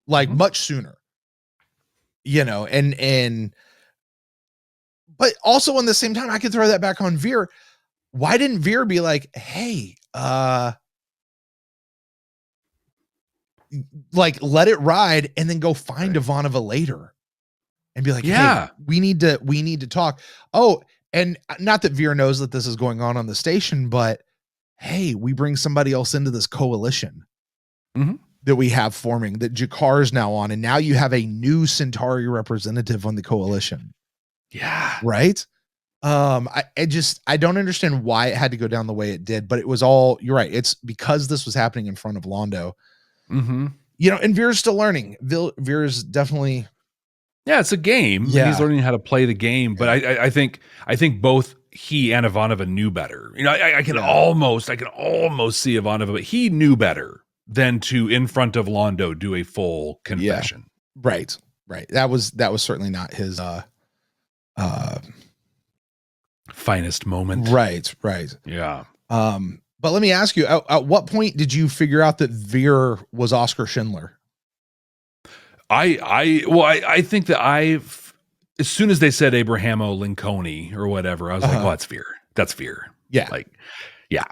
like, much sooner, you know, and but also, on the same time, I could throw that back on Veer. Why didn't Veer be like, hey, like, let it ride and then go find Ivanova later and be like, hey, we need to talk. Oh, and not that Veer knows that this is going on the station, but hey, we bring somebody else into this coalition that we have forming, that Jakar's now on. And now you have a new Centauri representative on the coalition. Yeah. Right. I don't understand why it had to go down the way it did, but it was all, you're right. It's because this was happening in front of Londo. You know, and Veer's still learning. Veer's definitely, it's a game. Yeah. And he's learning how to play the game. But I think both he and Ivanova knew better. You know, I can almost see Ivanova, but he knew better than to, in front of Londo, do a full confession. Right. That was certainly not his finest moment. Right. Yeah. But let me ask you, at what point did you figure out that Veer was Oscar Schindler? I think that as soon as they said Abrahamo Lincoln or whatever, I was like, oh, that's Veer. That's Veer. Yeah. Like, yeah.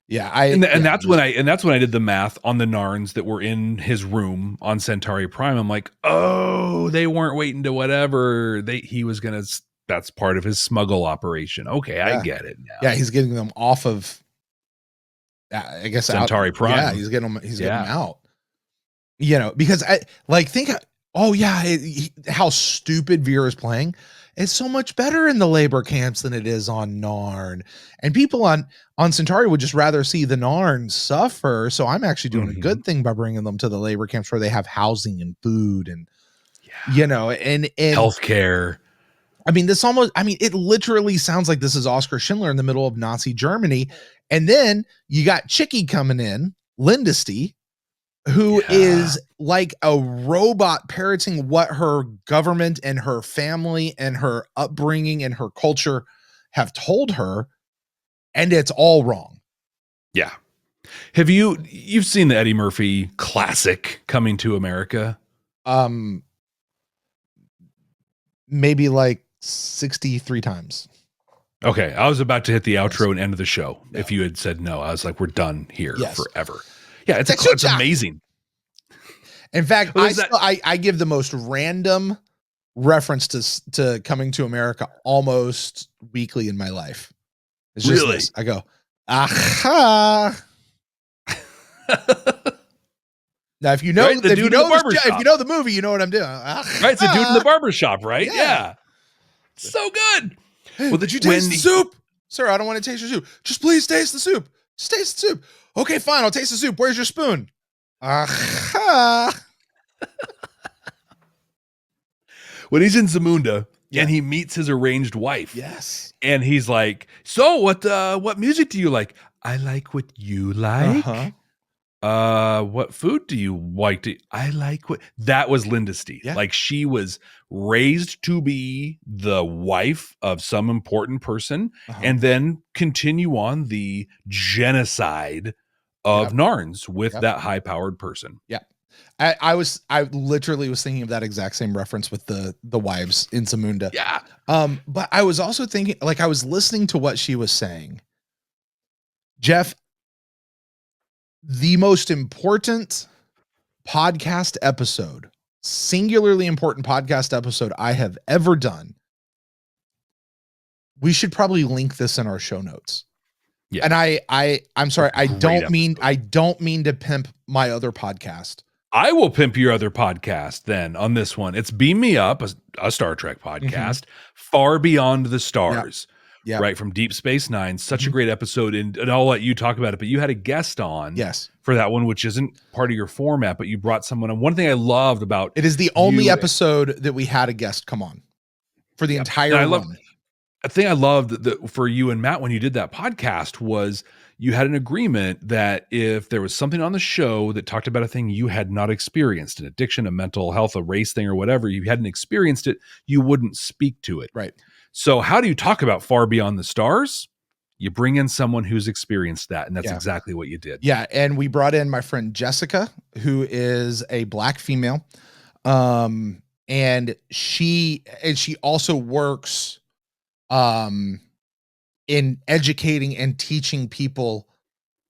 And that's when I did the math on the Narns that were in his room on Centauri Prime. I'm like, oh, they weren't waiting to whatever he was going to. That's part of his smuggle operation. Okay, I get it now. Yeah, he's getting them off of, I guess, Centauri Prime. Yeah, he's getting them out. You know, because think, how stupid Veer is playing. It's so much better in the labor camps than it is on Narn. And people on Centauri would just rather see the Narn suffer. So I'm actually doing a good thing by bringing them to the labor camps where they have housing and food and, you know, and healthcare. I mean, it literally sounds like this is Oscar Schindler in the middle of Nazi Germany. And then you got Chickie coming in, Lindesty, who is like a robot parroting what her government and her family and her upbringing and her culture have told her. And it's all wrong. Yeah. Have you've seen the Eddie Murphy classic Coming to America? Maybe like 63 times. Okay. I was about to hit the outro and end of the show. No. If you had said no, I was like, we're done here forever. Yeah. It's amazing. In fact, I give the most random reference to Coming to America almost weekly in my life. It's just really? This. I go, aha. Now, if you know, if you know the movie, you know what I'm doing. Right, it's a dude in the barbershop, right? Yeah. So good. Well, did you taste the soup? Sir, I don't want to taste your soup. Just please taste the soup. Just taste the soup. Okay, fine. I'll taste the soup. Where's your spoon? When he's in Zamunda and he meets his arranged wife. Yes. And he's like, so what music do you like? I like what you like. What food do you like? I like what that was Lindesty. Yeah. Like she was raised to be the wife of some important person and then continue on the genocide of Narns with that high powered person. Yeah. I literally was thinking of that exact same reference with the wives in Zamunda. Yeah. But I was also thinking, like, I was listening to what she was saying. Jeff, the most important podcast episode, singularly important podcast episode I have ever done We should probably link this in our show notes. Yeah. And I'm sorry, I Great don't mean to pimp my other podcast. I will pimp your other podcast then on this one. It's Beam Me Up, a Star Trek podcast, Far Beyond the Stars, right, from Deep Space Nine. Such a great episode, and I'll let you talk about it, but you had a guest on for that one, which isn't part of your format, but you brought someone on. One thing I loved about it is the only episode that we had a guest come on for the entire run. A thing I loved for you and Matt when you did that podcast was you had an agreement that if there was something on the show that talked about a thing you had not experienced, an addiction, a mental health, a race thing, or whatever, you hadn't experienced it, you wouldn't speak to it. Right. So how do you talk about Far Beyond the Stars? You bring in someone who's experienced that, and that's exactly what you did. Yeah, and we brought in my friend Jessica, who is a Black female, and she also works in educating and teaching people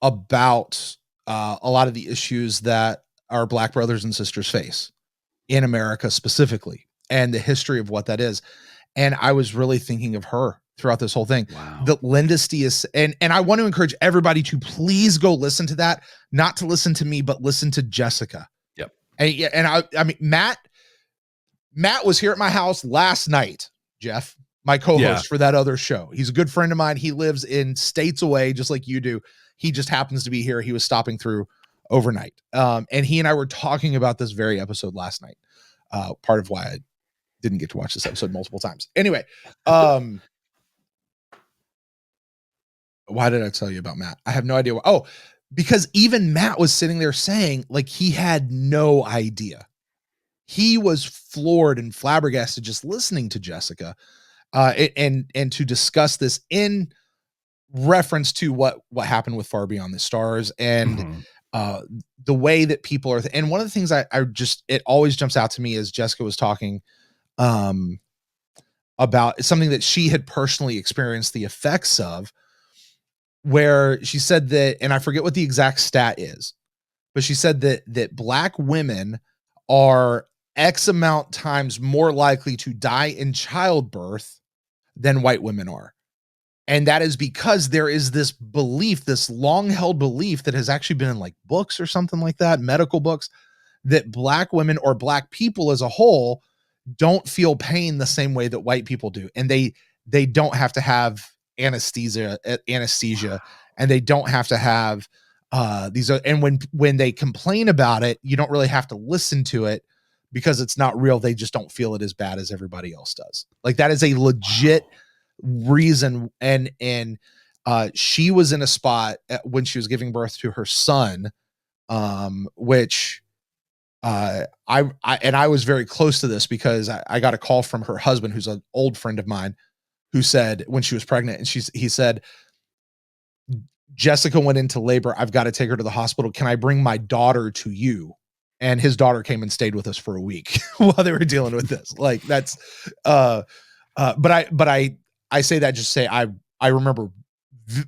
about a lot of the issues that our Black brothers and sisters face in America specifically, and the history of what that is. And I was really thinking of her throughout this whole thing. Wow. The Lindesty is, and I want to encourage everybody to please go listen to that, not to listen to me, but listen to Jessica. Yep. And I mean, Matt was here at my house last night, Jeff, my co-host for that other show. He's a good friend of mine. He lives in states away, just like you do. He just happens to be here. He was stopping through overnight. And he and I were talking about this very episode last night. Part of why I didn't get to watch this episode multiple times. Anyway, why did I tell you about Matt? I have no idea. Oh, because even Matt was sitting there saying, like, he had no idea. He was floored and flabbergasted just listening to Jessica. And to discuss this in reference to what happened with Far Beyond the Stars and the way that people are. And one of the things it always jumps out to me is Jessica was talking about something that she had personally experienced the effects of, where she said that, and I forget what the exact stat is, but she said that Black women are X amount times more likely to die in childbirth than white women are. And that is because there is this belief, this long held belief that has actually been in like books or something like that, medical books, that Black women or Black people as a whole don't feel pain the same way that white people do. And they don't have to have anesthesia, and they don't have to have and when they complain about it, you don't really have to listen to it because it's not real. They just don't feel it as bad as everybody else does. Like, that is a legit reason. And she was in a spot when she was giving birth to her son, which I was very close to this because I got a call from her husband, who's an old friend of mine, who said when she was pregnant, and he said, Jessica went into labor. I've got to take her to the hospital. Can I bring my daughter to you? And his daughter came and stayed with us for a week while they were dealing with this. Like, that's, but I say that just to say, I remember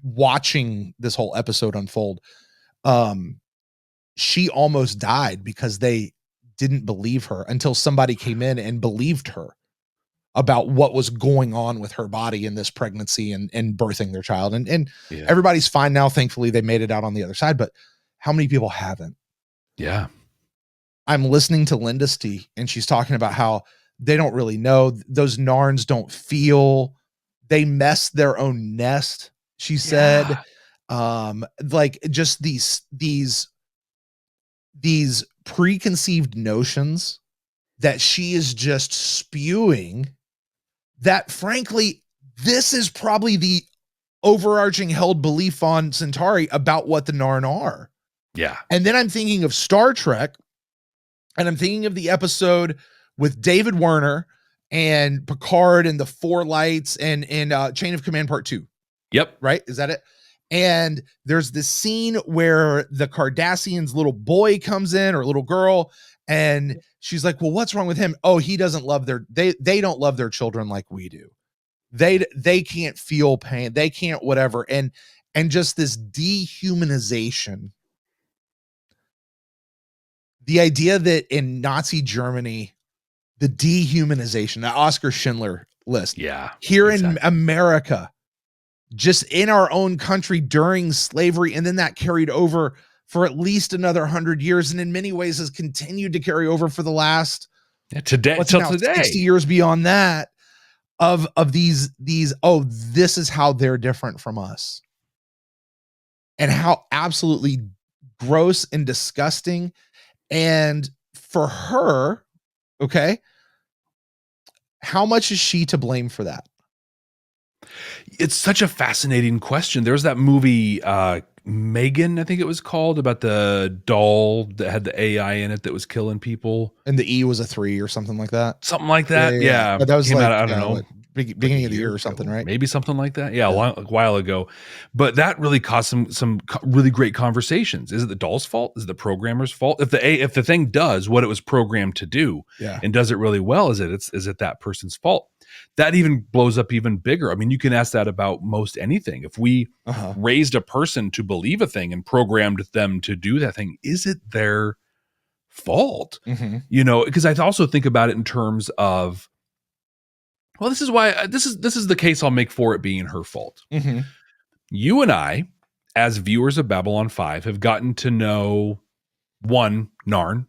watching this whole episode unfold. She almost died because they didn't believe her until somebody came in and believed her about what was going on with her body in this pregnancy and birthing their child. And everybody's fine now. Thankfully, they made it out on the other side, but how many people haven't? Yeah. I'm listening to Lindesty, and she's talking about how they don't really know. Those Narns don't feel. They mess their own nest, she said. Like, just these preconceived notions that she is just spewing, that frankly, this is probably the overarching held belief on Centauri about what the Narn are. Yeah. And then I'm thinking of Star Trek, and I'm thinking of the episode with David Werner and Picard and the Four Lights and Chain of Command Part 2. Yep. Right? Is that it? And there's this scene where the Cardassian's little boy comes in, or little girl, and she's like, well, what's wrong with him? Oh, he doesn't love they don't love their children like we do. They can't feel pain. They can't whatever. And just this dehumanization. The idea that in Nazi Germany, the dehumanization, that Oskar Schindler list. Yeah. Here exactly. in America, just in our own country during slavery, and then that carried over for at least another 100 years, and in many ways has continued to carry over for the last today what's till now, today 60 years beyond that of these this is how they're different from us, and how absolutely gross and disgusting. And for her, okay, how much is she to blame for that? It's such a fascinating question. There's that movie, Megan, I think it was called, about the doll that had the AI in it that was killing people. And the E was a 3 or something like that. Something like that. Yeah. But that was Came like, out, I don't know. beginning of the year or something, right? Maybe something like that. Yeah, a while ago. But that really caused some really great conversations. Is it the doll's fault? Is it the programmer's fault? If the thing does what it was programmed to do, and does it really well, is it that person's fault? That even blows up even bigger. I mean, you can ask that about most anything. If we raised a person to believe a thing and programmed them to do that thing, is it their fault? You know, because I also think about it in terms of, well, this is why this is the case I'll make for it being her fault. You and I, as viewers of Babylon 5, have gotten to know, one, Narn,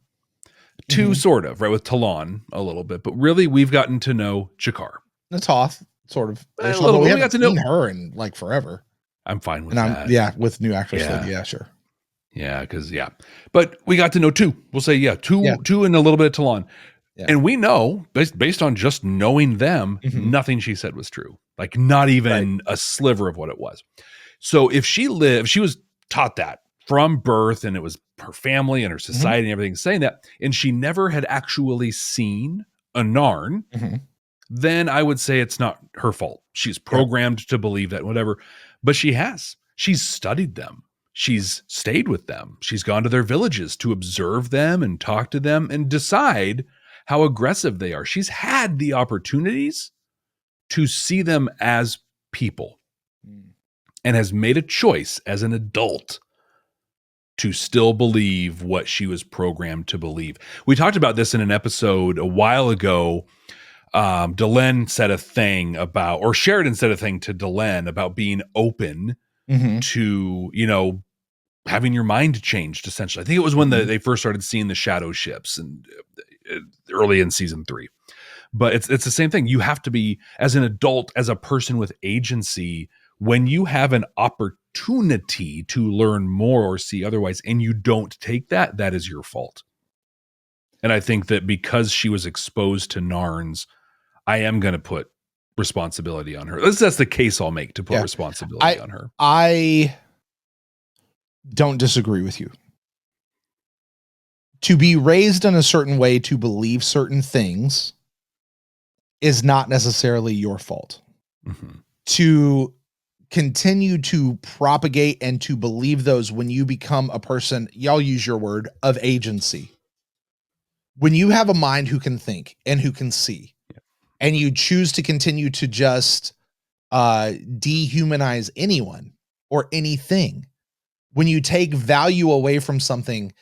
two, sort of, right, with Talon a little bit, but really we've gotten to know Jakar. That's Hoth, sort of. A little we bit. We haven't got to seen know her in like forever. I'm fine with And that. with new actress. Yeah, sure. Yeah, because but we got to know two. We'll say two and a little bit of Talon. Yeah. And we know, based on just knowing them, nothing she said was true. Like not even a sliver of what it was. So if she was taught that from birth, and it was her family and her society and everything saying that, and she never had actually seen a Narn, then I would say it's not her fault. She's programmed to believe that, whatever. But she has. She's studied them. She's stayed with them. She's gone to their villages to observe them and talk to them and decide how aggressive they are. She's had the opportunities to see them as people and has made a choice as an adult to still believe what she was programmed to believe. We talked about this in an episode a while ago. Delenn said a thing about, or Sheridan said a thing to Delenn about being open to, you know, having your mind changed, essentially. I think it was when they first started seeing the shadow ships and early in season 3. But it's the same thing. You have to be, as an adult, as a person with agency, when you have an opportunity to learn more or see otherwise, and you don't take that, that is your fault. And I think that because she was exposed to Narns, I am going to put responsibility on her. That's the case I'll make, to put responsibility on her. I don't disagree with you. To be raised in a certain way, to believe certain things, is not necessarily your fault. To continue to propagate and to believe those when you become a person, y'all use your word, of agency. When you have a mind who can think and who can see, and you choose to continue to just dehumanize anyone or anything, when you take value away from something,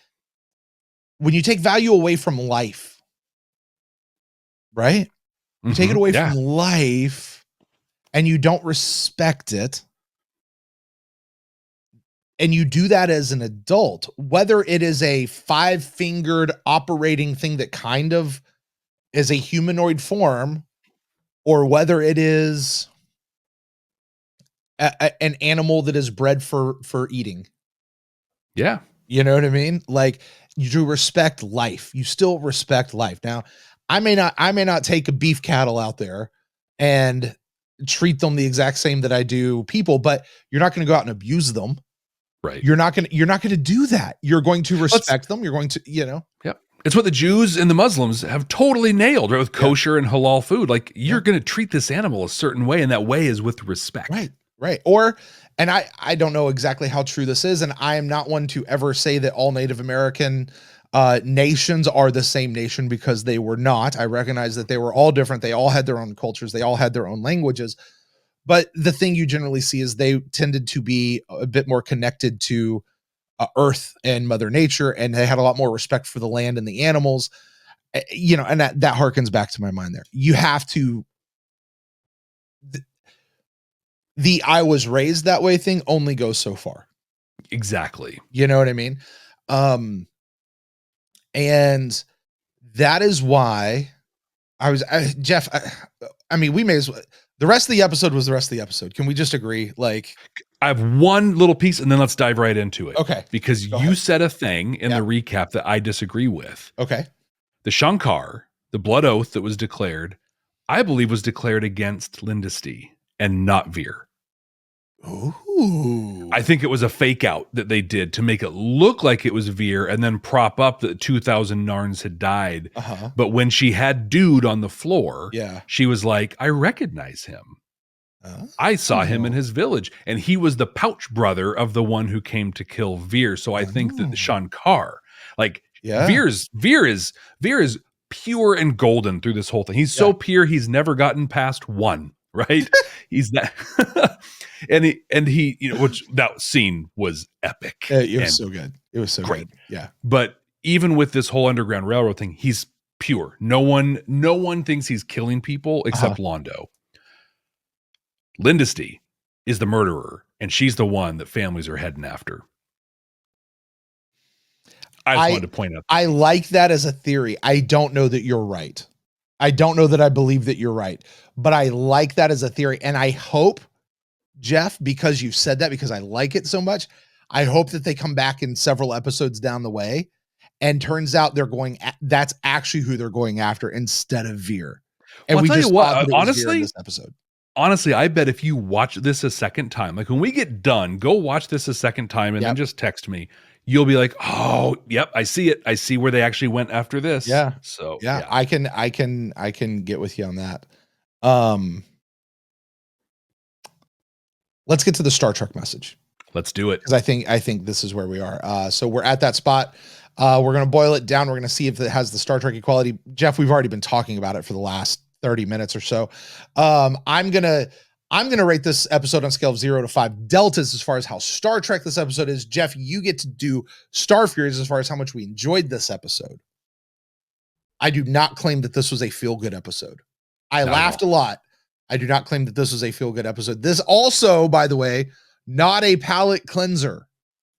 when you take value away from life, right? You take it away from life and you don't respect it, and you do that as an adult, whether it is a 5-fingered operating thing that kind of is a humanoid form, or whether it is an animal that is bred for eating. Yeah. You know what I mean? Like, you do respect life. You still respect life. Now, I may not take a beef cattle out there and treat them the exact same that I do people, but you're not going to go out and abuse them. Right. You're not going to do that. You're going to respect them. You're going to, you know. Yep. It's what the Jews and the Muslims have totally nailed, right? With kosher and halal food. Like, you're going to treat this animal a certain way, and that way is with respect. Right. Right. Or, and I don't know exactly how true this is, and I am not one to ever say that all Native American nations are the same nation, because they were not. I recognize that they were all different. They all had their own cultures. They all had their own languages. But the thing you generally see is they tended to be a bit more connected to Earth and Mother Nature, and they had a lot more respect for the land and the animals, you know, and that harkens back to my mind there. You have to the I was raised that way thing only goes so far. Exactly. You know what I mean? And that is why Jeff, I mean, we may as well, the rest of the episode was the rest of the episode. Can we just agree? Like, I have one little piece and then let's dive right into it. Okay. Because Go you ahead. said a thing in the recap that I disagree with. Okay. The Shankar, the blood oath that was declared, I believe was declared against Lindesty and not Veer. Ooh. I think it was a fake out that they did to make it look like it was Veer and then prop up that 2,000 Narns had died. Uh-huh. But when she had dude on the floor, Yeah. she was like, I recognize him. I saw him in his village, and he was the pouch brother of the one who came to kill Veer. So I think that the Shankar, like Veer is pure and golden through this whole thing. He's so pure, he's never gotten past one, right? He's that and he, you know, which that scene was epic. It was so good. It was so great. Good. Yeah. But even with this whole Underground Railroad thing, he's pure. No one thinks he's killing people except Londo. Lindesty is the murderer, and she's the one that families are heading after. I just wanted to point out. I like that as a theory. I don't know that you're right. I don't know that I believe that you're right, but I like that as a theory. And I hope, Jeff, because you've said that, because I like it so much, I hope that they come back in several episodes down the way and turns out that's actually who they're going after instead of Veer. And well, we I'll just tell you what, thought that it was Veer honestly, in this episode. Honestly, I bet if you watch this a second time, like when we get done, go watch this a second time and then just text me. You'll be like, oh, yep, I see it. I see where they actually went after this. Yeah. So yeah. I can get with you on that. Let's get to the Star Trek message. Let's do it. Because I think this is where we are. So we're at that spot. We're going to boil it down. We're going to see if it has the Star Trek equality. Jeff, we've already been talking about it for the last 30 minutes or so. I'm gonna rate this episode on a scale of 0 to 5 deltas as far as how Star Trek this episode is. Jeff, you get to do Starfury as far as how much we enjoyed this episode. I do not claim that this was a feel-good episode. I laughed a lot. I do not claim that this was a feel-good episode. This also, by the way, not a palate cleanser.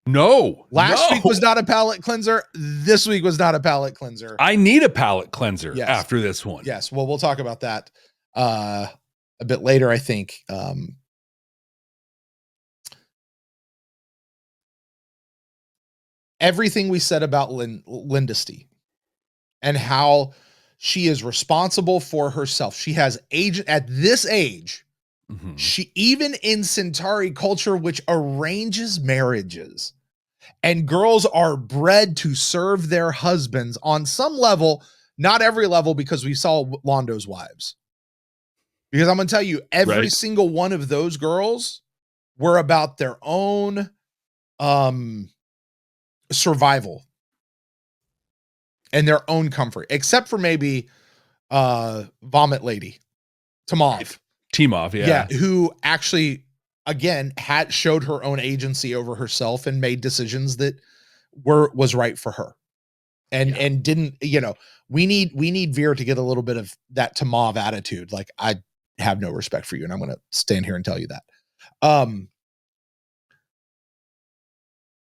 No. Last week was not a palate cleanser. This week was not a palate cleanser. I need a palate cleanser after this one. Yes. Well, we'll talk about that a bit later, I think. Everything we said about Lindesty and how she is responsible for herself. She has at this age. Mm-hmm. She, even in Centauri culture, which arranges marriages, and girls are bred to serve their husbands on some level, not every level, because we saw Londo's wives. Because I'm going to tell you, every single one of those girls were about their own survival and their own comfort, except for maybe Vomit Lady, Timov, yeah, who actually, again, showed her own agency over herself and made decisions that was right for her, and didn't, you know, we need Veer to get a little bit of that Timov attitude. Like, I have no respect for you, and I'm going to stand here and tell you that.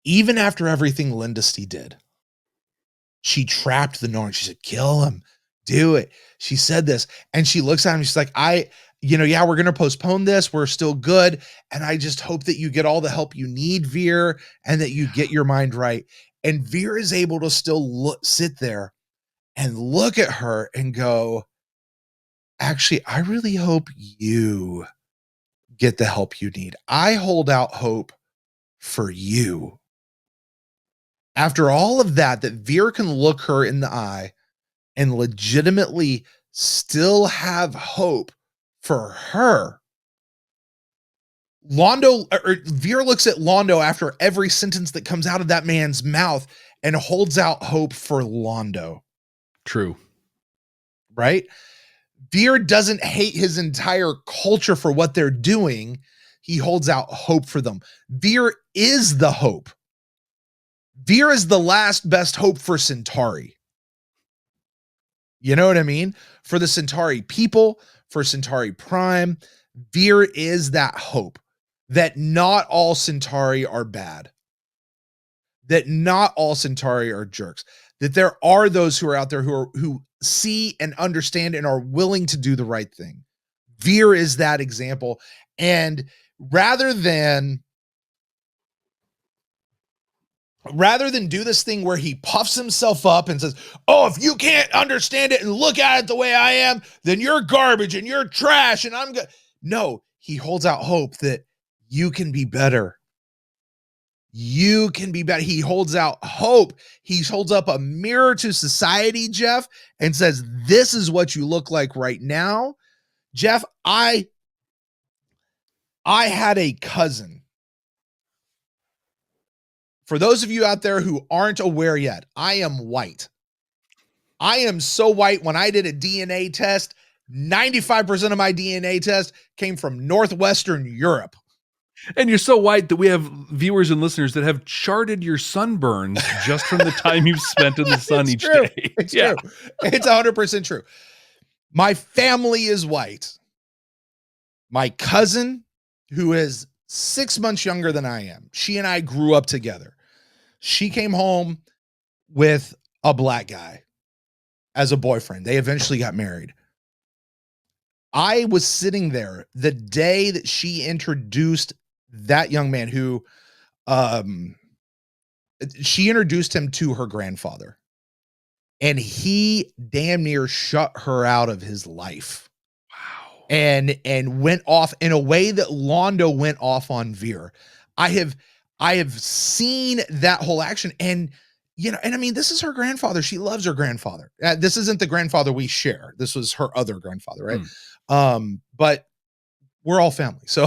Even after everything Lindesty did, she trapped the Norn. She said, "Kill him, do it." She said this, and she looks at him. She's like, we're going to postpone this. We're still good. And I just hope that you get all the help you need, Veer, and that you get your mind right. And Veer is able to still sit there and look at her and go, actually, I really hope you get the help you need. I hold out hope for you. After all of that Veer can look her in the eye and legitimately still have hope for her. Veer looks at Londo after every sentence that comes out of that man's mouth and holds out hope for Londo. True. Right? Veer doesn't hate his entire culture for what they're doing. He holds out hope for them. Veer is the hope. Veer is the last best hope for Centauri. You know what I mean? For the Centauri people, for Centauri Prime, Veer is that hope that not all Centauri are bad, that not all Centauri are jerks, that there are those who are out there who see and understand and are willing to do the right thing. Veer is that example. And rather than do this thing where he puffs himself up and says, oh, if you can't understand it and look at it the way I am, then you're garbage and you're trash and I'm good. No, he holds out hope that you can be better. You can be better. He holds out hope. He holds up a mirror to society, Jeff, and says, this is what you look like right now. Jeff, I had a cousin. For those of you out there who aren't aware yet, I am white. I am so white. When I did a DNA test, 95% of my DNA test came from Northwestern Europe. And you're so white that we have viewers and listeners that have charted your sunburns just from the time you've spent in the sun each day. It's true. It's 100% true. My family is white. My cousin, who is 6 months younger than I am, she and I grew up together. She came home with a black guy as a boyfriend. They eventually got married. I was sitting there the day that she introduced that young man who, she introduced him to her grandfather, and he damn near shut her out of his life. Wow. And went off in a way that Londo went off on Veer. I have seen that whole action, and I mean, this is her grandfather. She loves her grandfather. This isn't the grandfather we share. This was her other grandfather, right? But we're all family. So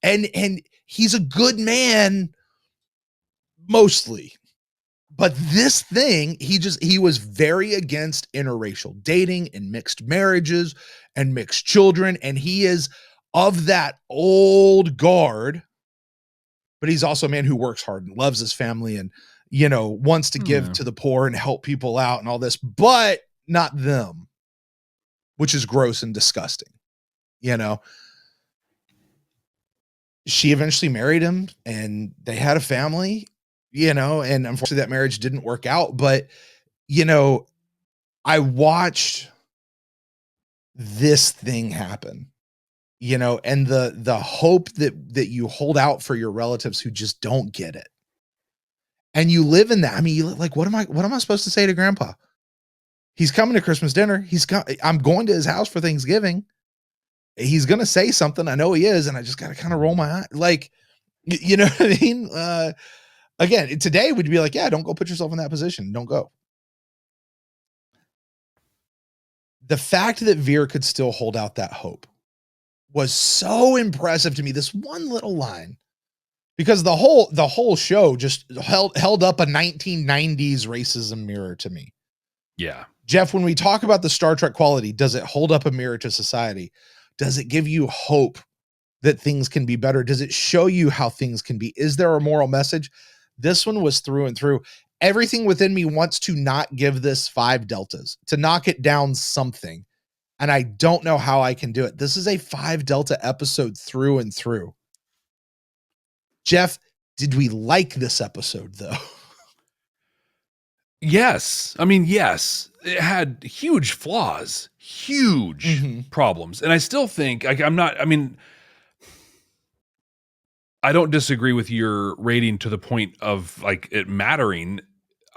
and he's a good man mostly. But this thing, he was very against interracial dating and mixed marriages and mixed children. And he is of that old guard, but he's also a man who works hard and loves his family and, wants to give to the poor and help people out and all this, but not them, which is gross and disgusting. She eventually married him and they had a family, and unfortunately that marriage didn't work out. But, I watched this thing happen, and the hope that you hold out for your relatives who just don't get it. And you live in that. I mean, what am I supposed to say to grandpa? He's coming to Christmas dinner. I'm going to his house for Thanksgiving. He's going to say something. I know he is. And I just got to kind of roll my eye. You know what I mean? Again, today we'd be like, yeah, don't go put yourself in that position. Don't go. The fact that Veer could still hold out that hope was so impressive to me. This one little line, because the whole show just held up a 1990s racism mirror to me. Yeah. Jeff, when we talk about the Star Trek quality, does it hold up a mirror to society? Does it give you hope that things can be better? Does it show you how things can be? Is there a moral message? This one was through and through. Everything within me wants to not give this 5 deltas, to knock it down something. And I don't know how I can do it. This is a 5 delta episode through and through. Jeff, did we like this episode though? Yes. I mean, yes, it had huge flaws, huge problems. And I still think I don't disagree with your rating to the point of it mattering.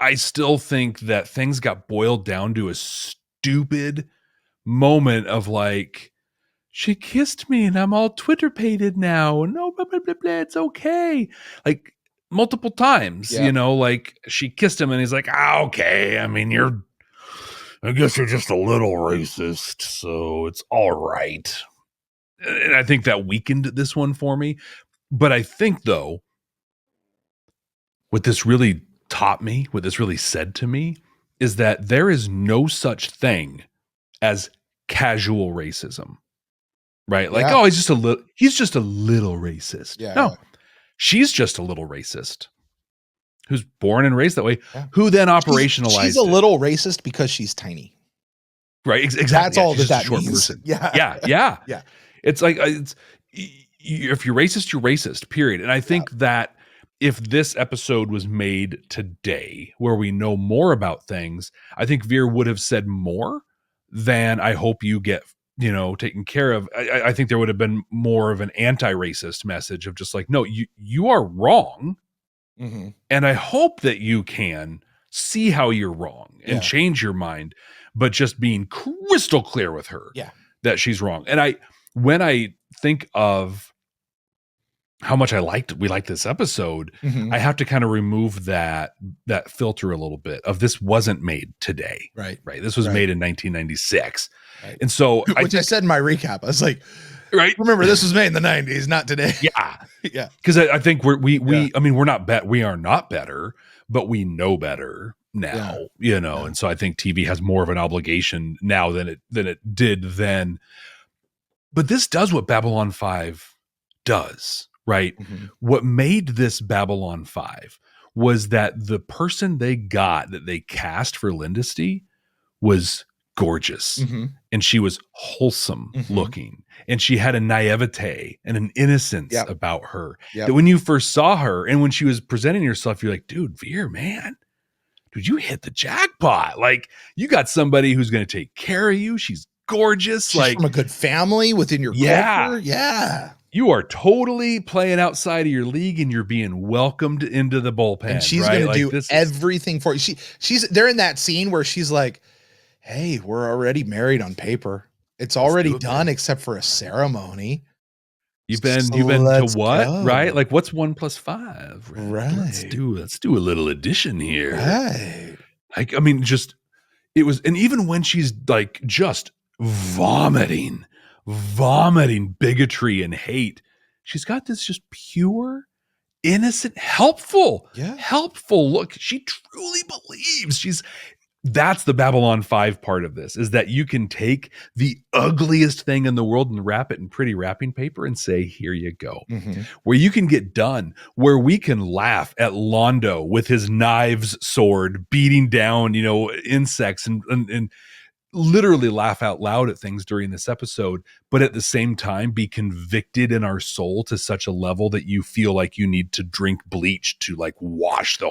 I still think that things got boiled down to a stupid moment of she kissed me and I'm all Twitter-pated now. No, blah, blah, blah, blah, it's okay. Multiple times, she kissed him and he's like, okay. I mean, I guess you're just a little racist, so it's all right. And I think that weakened this one for me. But I think though, what this really taught me, what this really said to me, is that there is no such thing as casual racism, right? Oh, he's just a little racist. Yeah, no, she's just a little racist who's born and raised that way, who then operationalized she's a little racist because she's tiny. Right. Exactly. That's all she's that just a short means. person. Yeah. Yeah. It's like, if you're racist, you're racist, period. And I think that if this episode was made today where we know more about things, I think Veer would have said more than I hope you get, taken care of. I think there would have been more of an anti-racist message of just like, no, you are wrong. Mm-hmm. And I hope that you can see how you're wrong and change your mind, but just being crystal clear with her that she's wrong. And when I think of how much we liked this episode, I have to kind of remove that filter a little bit of this wasn't made today. Right. This was made in 1996. Right. And so I said in my recap, I was like, right. Remember, this was made in the 90s, not today. Yeah. Yeah. Because I think we are not better, but we know better now, and so I think TV has more of an obligation now than it did then. But this does what Babylon 5 does, right? Mm-hmm. What made this Babylon 5 was that the person that they cast for Lindisty was gorgeous, and she was wholesome looking, and she had a naivete and an innocence about her that when you first saw her and when she was presenting herself, you're like, dude, Veer, man, dude, you hit the jackpot. Like, you got somebody who's going to take care of you. She's gorgeous. She's like from a good family within your culture. Yeah. You are totally playing outside of your league and you're being welcomed into the bullpen. And she's going to do everything for you. They're in that scene where she's like, hey, we're already married on paper. It's already done except for a ceremony. You've been to what? Go. Right? Like, what's 1 + 5? Right. Let's do a little addition here. Right. Like, I mean, it was, and even when she's like just vomiting bigotry and hate, she's got this just pure, innocent, helpful look. She truly believes that's the Babylon 5 part of this, is that you can take the ugliest thing in the world and wrap it in pretty wrapping paper and say, here you go. Where you can get done, where we can laugh at Londo with his knives sword beating down, insects and literally laugh out loud at things during this episode, but at the same time be convicted in our soul to such a level that you feel like you need to drink bleach to like wash the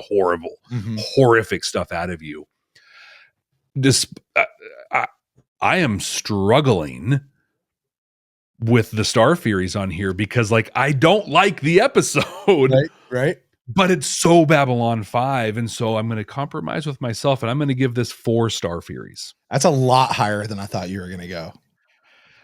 horrific stuff out of you. I am struggling with the Starfuries on here because like I don't like the episode, right? But it's so Babylon 5, and so I'm going to compromise with myself, and I'm going to give this 4 Starfuries. That's a lot higher than I thought you were going to go.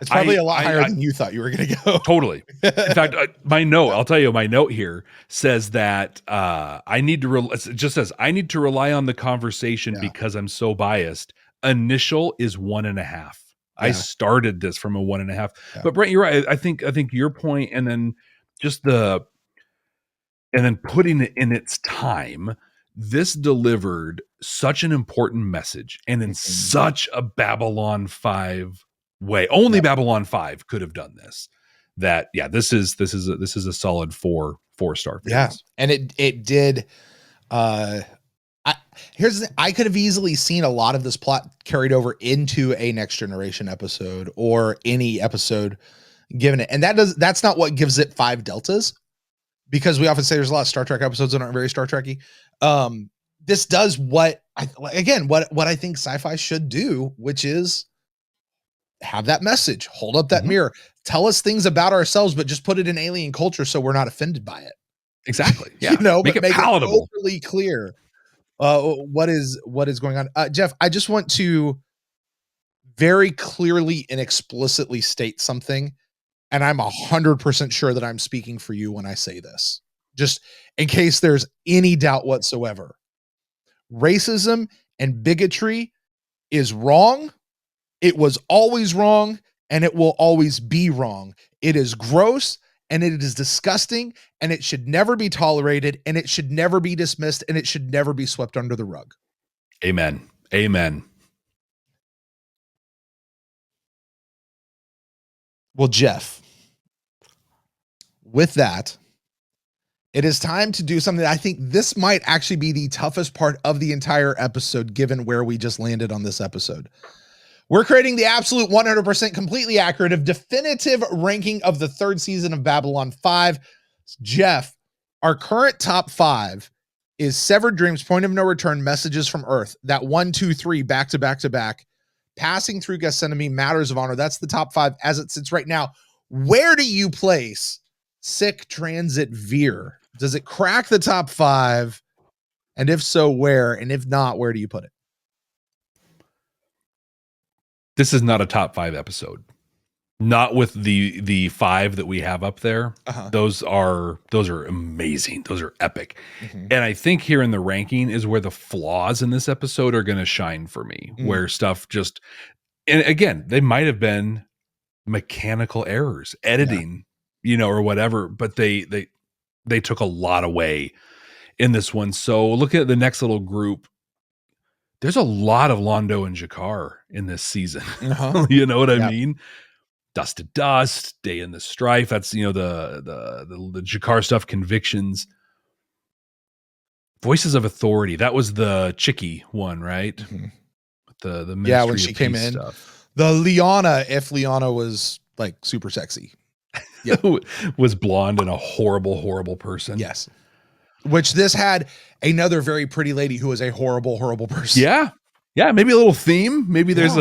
It's probably a lot higher than you thought you were going to go. Totally. In fact, I'll tell you, my note here says that I need to rely on the conversation because I'm so biased. Initial is 1.5. I started this from a 1.5, but Brent, you're right. I think your point, and then putting it in its time, this delivered such an important message, and in such a Babylon 5 way. Only Babylon 5 could have done this. That this is a solid 4 star. Yeah, and it did. Here's the thing. I could have easily seen a lot of this plot carried over into a Next Generation episode or any episode given it, and that's not what gives it 5 deltas, because we often say there's a lot of Star Trek episodes that aren't very Star Trekky. This does what I think sci-fi should do, which is have that message, hold up that mirror, tell us things about ourselves, but just put it in alien culture so we're not offended by it. Exactly. Yeah. Make it palatable, overly clear what is going on. Jeff, I just want to very clearly and explicitly state something, and I'm 100% sure that I'm speaking for you when I say this, just in case there's any doubt whatsoever. Racism and bigotry is wrong. It was always wrong, and it will always be wrong. It is gross, and it is disgusting, and it should never be tolerated, and it should never be dismissed, and it should never be swept under the rug. Amen. Amen. Well, Jeff, with that, it is time to do something that I think this might actually be the toughest part of the entire episode, given where we just landed on this episode. We're creating the absolute 100% completely accurate definitive ranking of the third season of Babylon 5. Jeff, our current top 5 is Severed Dreams, Point of No Return, Messages from Earth. That 1, 2, 3, back to back to back. Passing Through Gethsemane, Matters of Honor. That's the top 5 as it sits right now. Where do you place Sick Transit Veer? Does it crack the top 5? And if so, where? And if not, where do you put it? This is not a top 5 episode. Not with the 5 that we have up there. Those are amazing. Those are epic. And I think here in the ranking is where the flaws in this episode are going to shine for me, where stuff just, and again, they might have been mechanical errors, editing, or whatever, but they took a lot away in this one. So look at the next little group. There's a lot of Londo and Jakar in this season. You know what I mean? Dust to Dust, Day in the Strife. That's, the Jakar stuff, Convictions. Voices of Authority. That was the Chicky one, right? The Ministry when she of came Peace in. Stuff. The Liana, if Liana was like super sexy. Was blonde and a horrible, horrible person. Yes. Which this had another very pretty lady who was a horrible, horrible person. Yeah. Yeah. Maybe a little theme. Maybe there's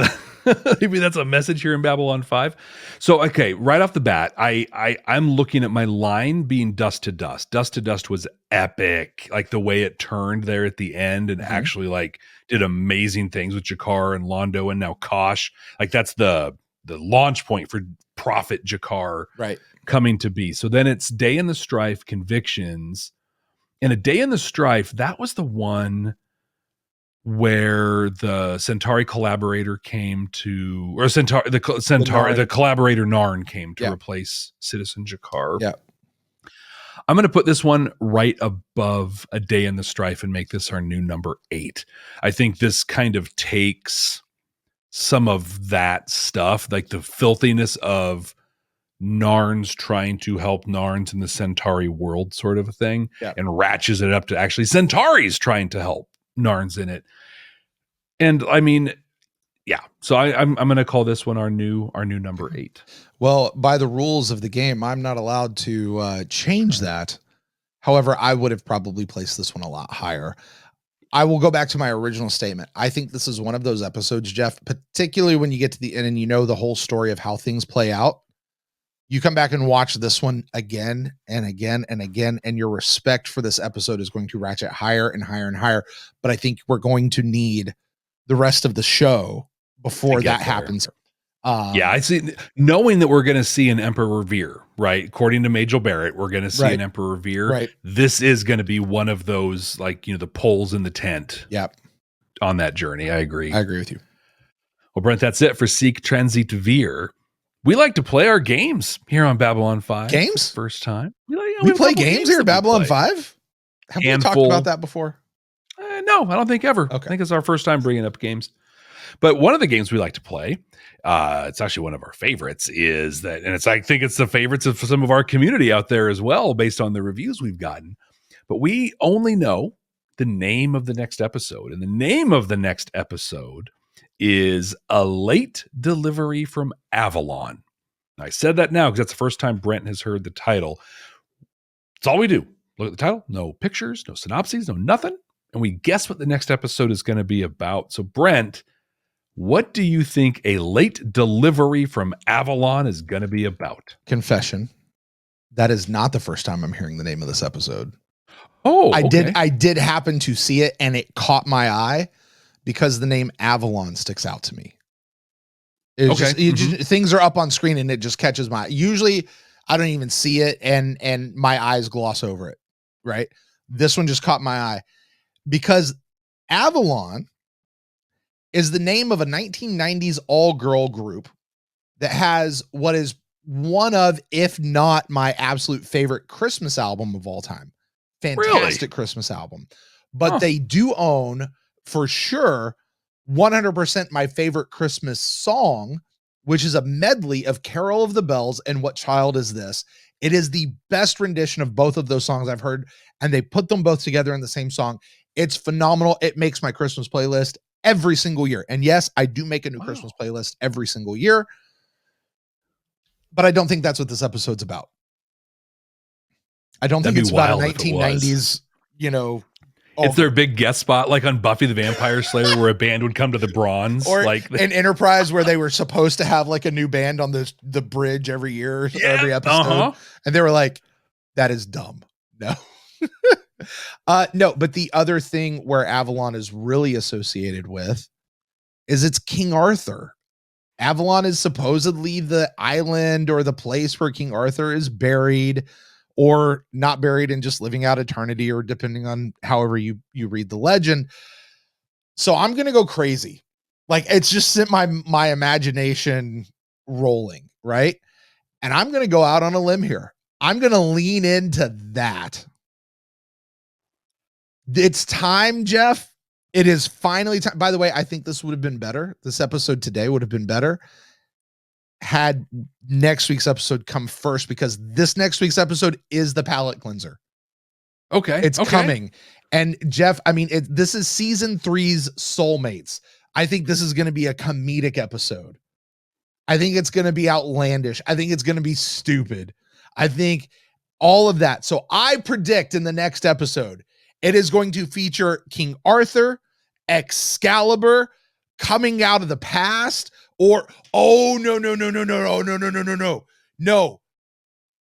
maybe that's a message here in Babylon 5. So, okay. Right off the bat, I'm looking at my line being Dust to Dust. Dust to Dust was epic. Like the way it turned there at the end and actually like did amazing things with Jakar and Londo and now Kosh. Like that's the launch point for Prophet Jakar coming to be. So then it's Day in the Strife, Convictions. And A Day in the Strife, that was the one where the Centauri collaborator came to, or the collaborator Narn came to replace Citizen Jakar. Yeah. I'm going to put this one right above A Day in the Strife and make this our new number 8. I think this kind of takes some of that stuff, like the filthiness of Narns trying to help Narns in the Centauri world sort of a thing, and ratchets it up to actually Centauri's trying to help Narns in it. And I mean, so I'm going to call this one our new number 8. Well, by the rules of the game, I'm not allowed to change that. However, I would have probably placed this one a lot higher. I will go back to my original statement. I think this is one of those episodes, Jeff, particularly when you get to the end and you know the whole story of how things play out. You come back and watch this one again and again and again, and your respect for this episode is going to ratchet higher and higher and higher. But I think we're going to need the rest of the show before that happens. I see. Knowing that we're going to see an Emperor Veer, right? According to Majel Barrett, we're going to see an Emperor Veer. Right. This is going to be one of those, like, the poles in the tent. Yep. On that journey. I agree. I agree with you. Well, Brent, that's it for Seek Transit Veer. We like to play our games here on Babylon 5. Games? First time. We play games here at Babylon 5? Have we talked about that before? No, I don't think ever. Okay. I think it's our first time bringing up games. But one of the games we like to play, it's actually one of our favorites, is that, and I think it's the favorites of some of our community out there as well, based on the reviews we've gotten. But we only know the name of the next episode. And the name of the next episode is A Late Delivery from Avalon. I said that now because that's the first time Brent has heard the title. It's all we do. Look at the title, no pictures, no synopses, no nothing. And we guess what the next episode is going to be about. So Brent, what do you think A Late Delivery from Avalon is going to be about? Confession. That is not the first time I'm hearing the name of this episode. Oh, I did happen to see it and it caught my eye because the name Avalon sticks out to me. Things are up on screen and it just catches my eye. Usually I don't even see it and my eyes gloss over it. Right. This one just caught my eye because Avalon is the name of a 1990s all-girl group that has what is one of, if not my absolute favorite Christmas album of all time. Fantastic Christmas album. But they do own, for sure, 100% my favorite Christmas song, which is a medley of Carol of the Bells and What Child Is This? It is the best rendition of both of those songs I've heard, and they put them both together in the same song. It's phenomenal. It makes my Christmas playlist every single year. And yes, I do make a new Christmas playlist every single year, but I don't think that's what this episode's about. I don't think it's about a 1990s, it's their big guest spot, like on Buffy the Vampire Slayer, where a band would come to the bronze, or like an Enterprise where they were supposed to have like a new band on the bridge every year, every episode, and they were like, "That is dumb." No, no. But the other thing where Avalon is really associated with is it's King Arthur. Avalon is supposedly the island or the place where King Arthur is buried, or not buried and just living out eternity, or depending on however you read the legend. So I'm going to go crazy. Like, it's just sent my imagination rolling, right? And I'm going to go out on a limb here. I'm going to lean into that. It's time, Jeff. It is finally time. By the way, I think this would have been better. This episode today would have been better had next week's episode come first, because this next week's episode is the palate cleanser. Okay. It's coming. And Jeff, I mean, this is season 3's Soulmates. I think this is going to be a comedic episode. I think it's going to be outlandish. I think it's going to be stupid. I think all of that. So I predict in the next episode, it is going to feature King Arthur, Excalibur coming out of the past, or, oh, no.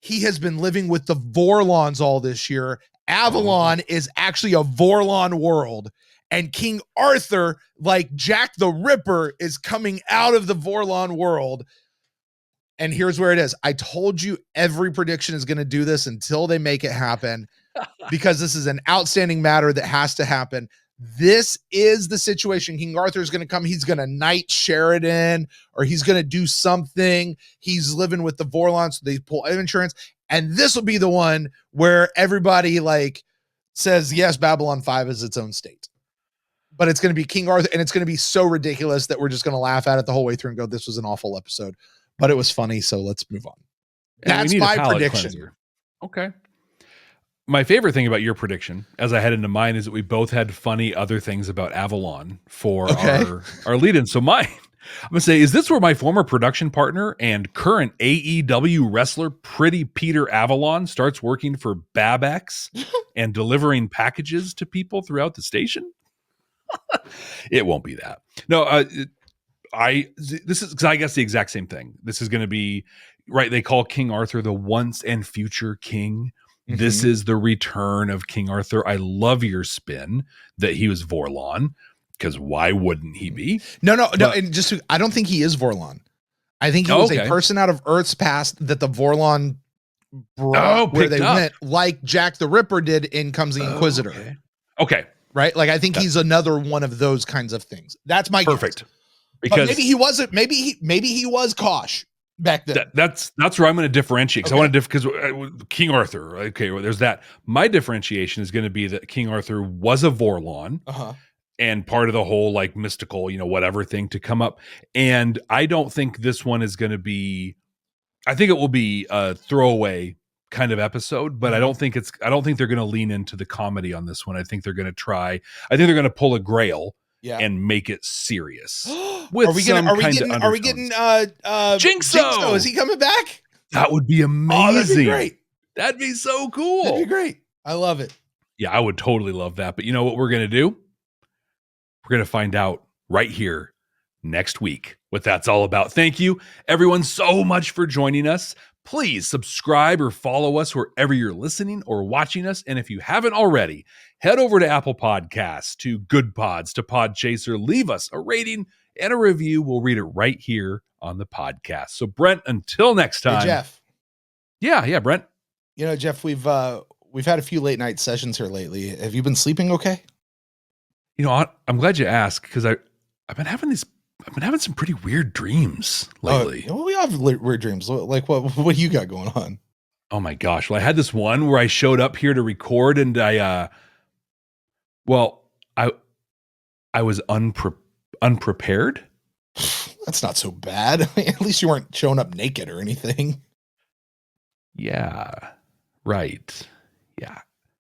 He has been living with the Vorlons all this year. Avalon is actually a Vorlon world, and King Arthur, like Jack the Ripper, is coming out of the Vorlon world. And here's where it is. I told you every prediction is going to do this until they make it happen, because this is an outstanding matter that has to happen. This is the situation. King Arthur is going to come. He's going to knight Sheridan, or he's going to do something. He's living with the Vorlons, so they pull insurance. And this will be the one where everybody like says, yes, Babylon 5 is its own state. But it's going to be King Arthur, and it's going to be so ridiculous that we're just going to laugh at it the whole way through and go, this was an awful episode. But it was funny, so let's move on. That's my prediction. Cleanser. Okay. My favorite thing about your prediction, as I head into mine, is that we both had funny other things about Avalon for our lead-in. So mine, I'm going to say, is this where my former production partner and current AEW wrestler Pretty Peter Avalon starts working for Babex and delivering packages to people throughout the station? It won't be that. No, this is, because I guess the exact same thing. This is going to be, right, they call King Arthur the once and future king. Mm-hmm. This is the return of King Arthur. I love your spin that he was Vorlon, because why wouldn't he be? No. And I don't think he is Vorlon. I think he was a person out of Earth's past that the Vorlon brought where they went, like Jack the Ripper did in Comes the Inquisitor. Okay. Right? Like, I think he's another one of those kinds of things. That's my perfect. Guess. Because but maybe he wasn't. Maybe he was Kosh back then. That's where I'm going to differentiate, because I want to because King Arthur. Okay, well, there's that. My differentiation is going to be that King Arthur was a Vorlon, and part of the whole like mystical, whatever thing to come up. And I don't think this one is going to be. I think it will be a throwaway kind of episode, but I don't think they're going to lean into the comedy on this one. I think they're going to try. I think they're going to pull a Grail. Yeah. And make it serious. Are we getting Jinxo? Is he coming back? That would be amazing. Oh, that'd be great. That'd be so cool. That'd be great. I love it. Yeah, I would totally love that. But you know what we're going to do? We're going to find out right here next week what that's all about. Thank you, everyone, so much for joining us. Please subscribe or follow us wherever you're listening or watching us. And if you haven't already, head over to Apple Podcasts, to Good Pods, to Podchaser. Leave us a rating and a review. We'll read it right here on the podcast. So, Brent, until next time. Hey, Jeff. Yeah, Brent. Jeff, we've had a few late night sessions here lately. Have you been sleeping okay? I'm glad you asked, because I've been having some pretty weird dreams lately. Well, we have weird dreams. Like what do you got going on? Oh my gosh. Well, I had this one where I showed up here to record, and I was unprepared. That's not so bad. At least you weren't showing up naked or anything. Yeah. Right. Yeah.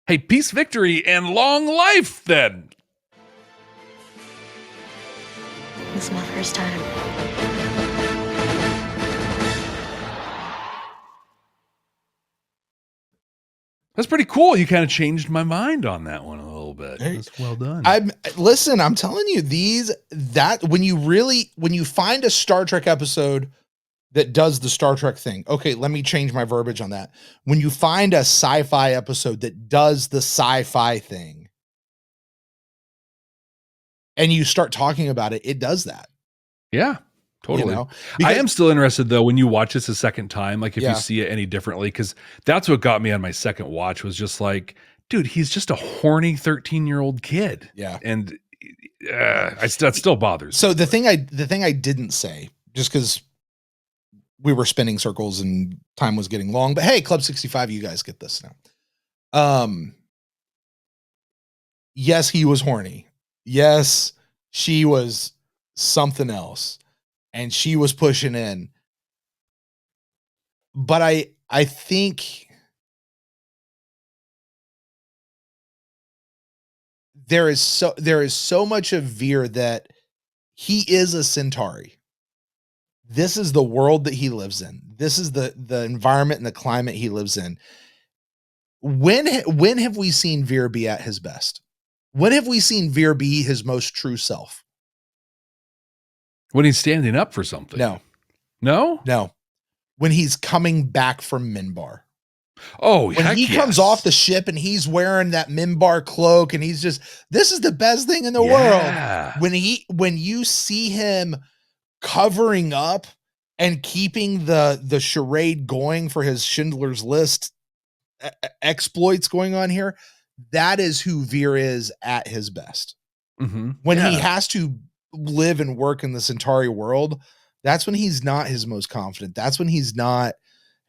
Hey, peace, victory, and long life then. This is my first time. That's pretty cool. You kind of changed my mind on that one a little bit. That's well done. I'm telling you, when you find a Star Trek episode that does the Star Trek thing. Okay, let me change my verbiage on that. When you find a sci-fi episode that does the sci-fi thing and you start talking about it, it does that. Yeah, totally. You know? I am still interested though, when you watch this a second time, like if Yeah. you see it any differently, because that's what got me on my second watch was just like, dude, he's just a horny 13-year-old kid. Yeah. And that still bothers So me. the thing I didn't say, just because we were spinning circles and time was getting long, but hey, Club 65, you guys get this now. Yes, he was horny. Yes, she was something else, and she was pushing in. But I think there is so much of Veer that he is a Centauri. This is the world that he lives in. This is the environment and the climate he lives in. When have we seen Veer be at his best? When have we seen Veer be his most true self? When he's standing up for something. No? When he's coming back from Minbar. Oh, when he comes off the ship and he's wearing that Minbar cloak and he's just, this is the best thing in the world. When you see him covering up and keeping the charade going for his Schindler's List exploits going on here, that is who Veer is at his best. Mm-hmm. When he has to live and work in the Centauri world, that's when he's not his most confident. That's when he's not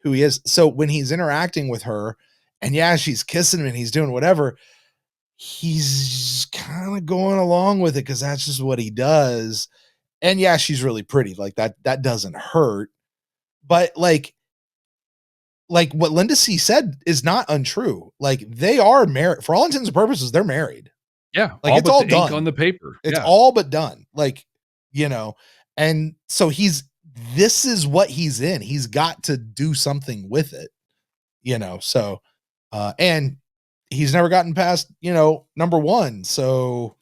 who he is. So when he's interacting with her and yeah, she's kissing him and he's doing whatever, he's kind of going along with it because that's just what he does. And yeah, she's really pretty. Like that doesn't hurt. But like what Linda C said is not untrue. Like they are married for all intents and purposes. They're married. Yeah. Like it's all done on the paper. It's all but done. Like, you know, and so this is what he's in. He's got to do something with it, you know? So, and he's never gotten past, number one. So,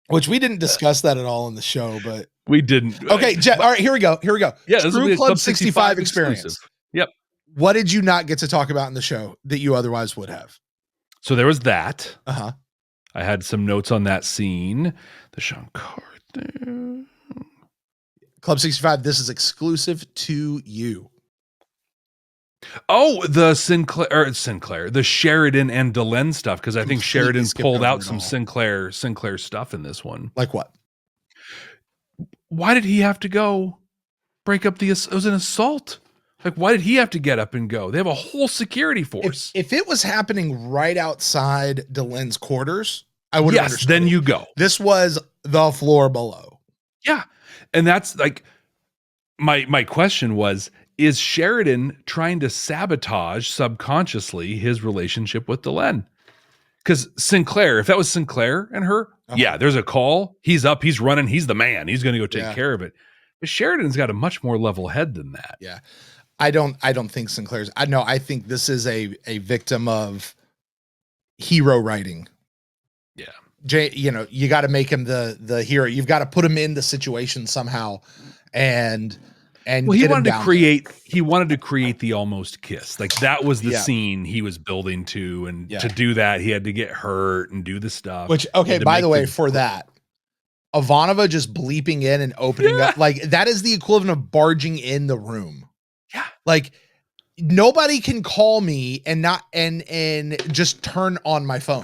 which we didn't discuss that at all in the show, but we didn't. Okay. All right, here we go. Yeah. Screw Club 65 experience. Exclusive. Yep. What did you not get to talk about in the show that you otherwise would have? So there was that. Uh-huh. I had some notes on that scene. The Shankar thing. Club 65, this is exclusive to you. Oh, the Sinclair, the Sheridan and Delenn stuff, because I think Sheridan pulled out some Sinclair stuff in this one. Like what? Why did he have to go break up it was an assault? Like, why did he have to get up and go? They have a whole security force. If it was happening right outside Delenn's quarters, I would have understood. Then you go. This was the floor below. Yeah. And that's like, my question was, is Sheridan trying to sabotage subconsciously his relationship with Delenn? Because Sinclair, if that was Sinclair and her, yeah, there's a call. He's up, he's running, he's the man. He's going to go take care of it. But Sheridan's got a much more level head than that. Yeah. I don't think Sinclair's, I think this is a victim of hero writing. Yeah. You got to make him the hero. You've got to put him in the situation somehow. And he wanted to create the almost kiss. Like that was the scene he was building to. And to do that, he had to get hurt and do the stuff. Which, okay, by the way, for that, Ivanova just bleeping in and opening up, like that is the equivalent of barging in the room. Yeah. Like nobody can call me and not, and just turn on my phone.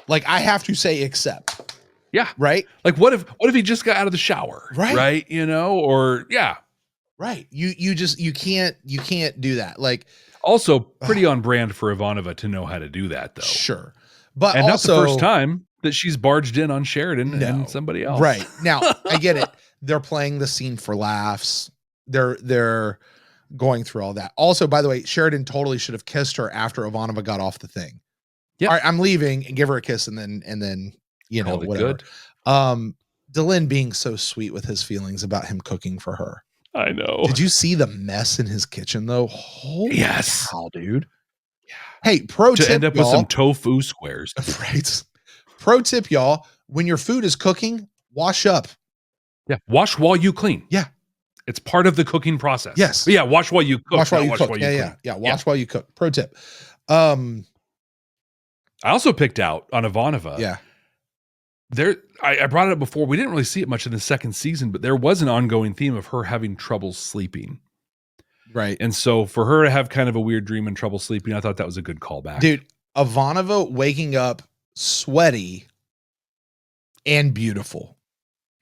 Like I have to say accept. Yeah. Right. Like what if he just got out of the shower? Right. Right. Or yeah. Right. You can't do that. Like also pretty on brand for Ivanova to know how to do that though. Sure. But and also, not the first time that she's barged in on Sheridan and somebody else. Right. Now I get it. They're playing the scene for laughs. They're going through all that. Also, by the way, Sheridan totally should have kissed her after Ivanova got off the thing. Yeah. All right, I'm leaving and give her a kiss and then whatever. Good. Delenn being so sweet with his feelings about him cooking for her. I know. Did you see the mess in his kitchen though? Holy Yes. cow, dude. Hey, pro tip, To end up with some tofu squares. Right. Pro tip, y'all. When your food is cooking, wash up. Yeah. Wash while you clean. Yeah. It's part of the cooking process. Yes. But yeah. Wash while you cook. Wash while you cook. While you Yeah. clean. Yeah. Wash while you cook. Pro tip. I also picked out on Aufenthie. Yeah. I brought it up before. We didn't really see it much in the second season, but there was an ongoing theme of her having trouble sleeping. Right. And so for her to have kind of a weird dream and trouble sleeping, I thought that was a good callback. Dude, Aufenthie waking up sweaty and beautiful.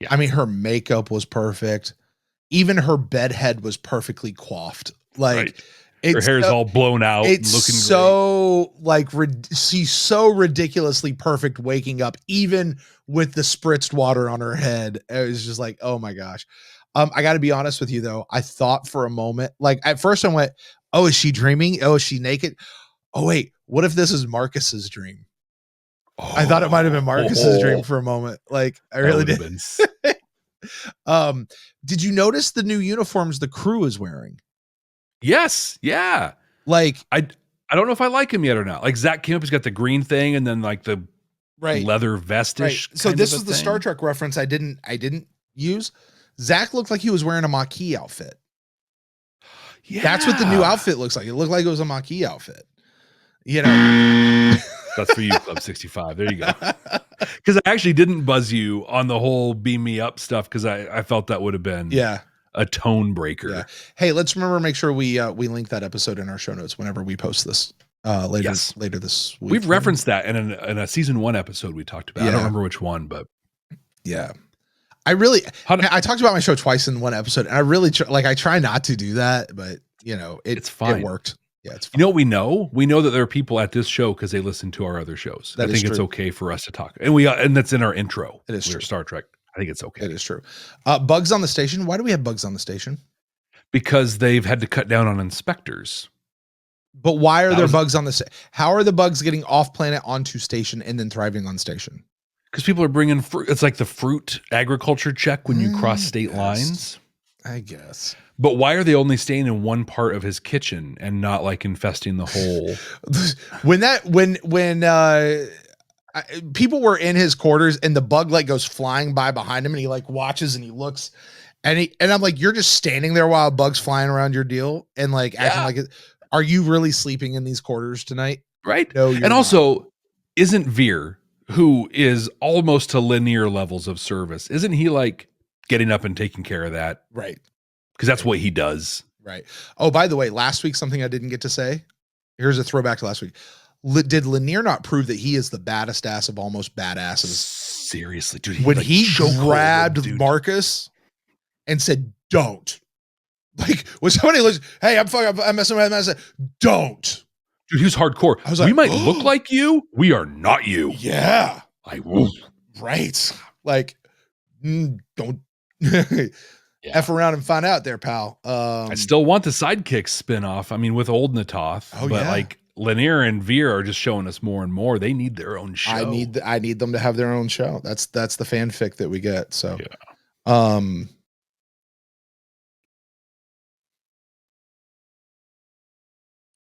Yeah. I mean, her makeup was perfect. Even her bed head was perfectly coiffed. Like, right. Her hair's all blown out. It's and looking so great. Like she's so ridiculously perfect waking up, even with the spritzed water on her head. It was just like, oh my gosh. I got to be honest with you though. I thought for a moment, like at first I went, oh, is she dreaming? Oh, is she naked? Oh wait, what if this is Marcus's dream? I thought it might have been Marcus's dream for a moment. Like I really did. Did you notice the new uniforms the crew is wearing? Yes. Yeah. Like I don't know if I like him yet or not. Like Zach came up, he's got the green thing and then like the leather vestish. Right. So this is the Star Trek reference I didn't use. Zach looked like he was wearing a Maquis outfit. Yeah. That's what the new outfit looks like. It looked like it was a Maquis outfit. You know. That's for you, Club 65. There you go. Because I actually didn't buzz you on the whole beam me up stuff because I felt that would have been a tone breaker. Yeah. Hey, let's remember make sure we link that episode in our show notes whenever we post this later this week. We've referenced that in a season 1 episode we talked about. I don't remember which one, but yeah. I talked about my show twice in one episode, and I really I try not to do that, but you know, it's fine. It worked. Yeah, it's fine. You know what we know? We know that there are people at this show because they listen to our other shows. I think it's okay for us to talk. And that's in our intro. It is true. Star Trek. I think it's okay. It is true. Bugs on the station. Why do we have bugs on the station? Because they've had to cut down on inspectors. But why are there bugs on the how are the bugs getting off planet onto station and then thriving on station? Because people are bringing fruit. It's like the fruit agriculture check when you cross state lines. I guess. But why are they only staying in one part of his kitchen and not like infesting the whole? when people were in his quarters and the bug like goes flying by behind him and he like watches and he looks and I'm like, you're just standing there while a bug's flying around your deal and like acting like it. Are you really sleeping in these quarters tonight? Right. No, and also, isn't Veer, who is almost to linear levels of service, isn't he like getting up and taking care of that? Right. Because that's what he does. Right. Oh, by the way, last week, something I didn't get to say. Here's a throwback to last week. Did Lanier not prove that he is the baddest ass of almost badasses? Seriously, dude. When he grabbed Marcus and said, don't. Like, when somebody looks, hey, I'm messing with him. I said, don't. Dude, he was hardcore. I was like, we might look like you. We are not you. Yeah. Like, whoa. Right. Like, don't. F around and find out there, pal. I still want the Sidekicks spinoff. I mean, with old Natoth, like Lanier and Veer are just showing us more and more. They need their own show. I need them to have their own show. That's the fanfic that we get. So,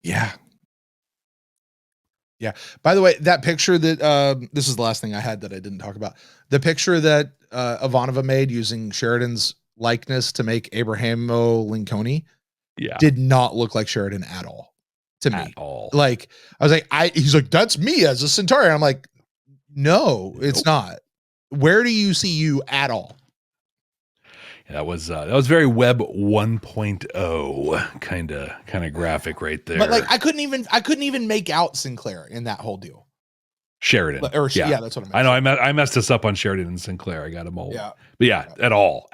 yeah. By the way, that picture that this is the last thing I had that I didn't talk about. The picture that Aufenthie made using Sheridan's likeness to make Abrahamo Lincoln did not look like Sheridan at all to me. At all. Like I was like, he's like, that's me as a Centaurian. I'm like, no, it's not. Where do you see you at all? Yeah, that was very Web 1.0 kind of graphic right there. But like I couldn't even make out Sinclair in that whole deal. Sheridan. Yeah, that's what I meant. I know I messed this up on Sheridan and Sinclair. I got them all. Yeah. But at all.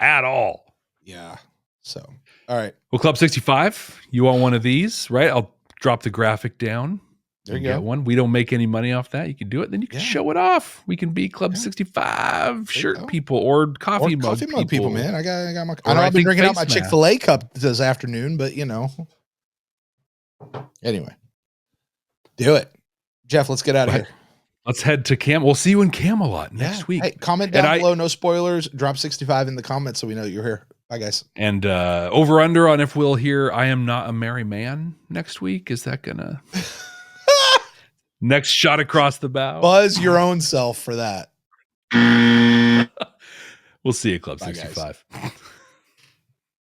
Yeah. So, all right. Well, Club 65, you want one of these, right? I'll drop the graphic down. There you go. Get one. We don't make any money off that. You can do it. Then you can show it off. We can be Club 65 shirt people or coffee mug people, man. I got my. I know I've been drinking out my Chick-fil-A cup this afternoon, but you know. Anyway, do it, Jeff. Let's get out of here. Let's head to We'll see you in Camelot next week. Hey, comment down below. No spoilers. Drop 65 in the comments so we know you're here. Bye, guys. And over under on if we'll hear I Am Not a Merry Man next week. Is that gonna next shot across the bow? Buzz your own self for that. We'll see you, Club Bye, 65.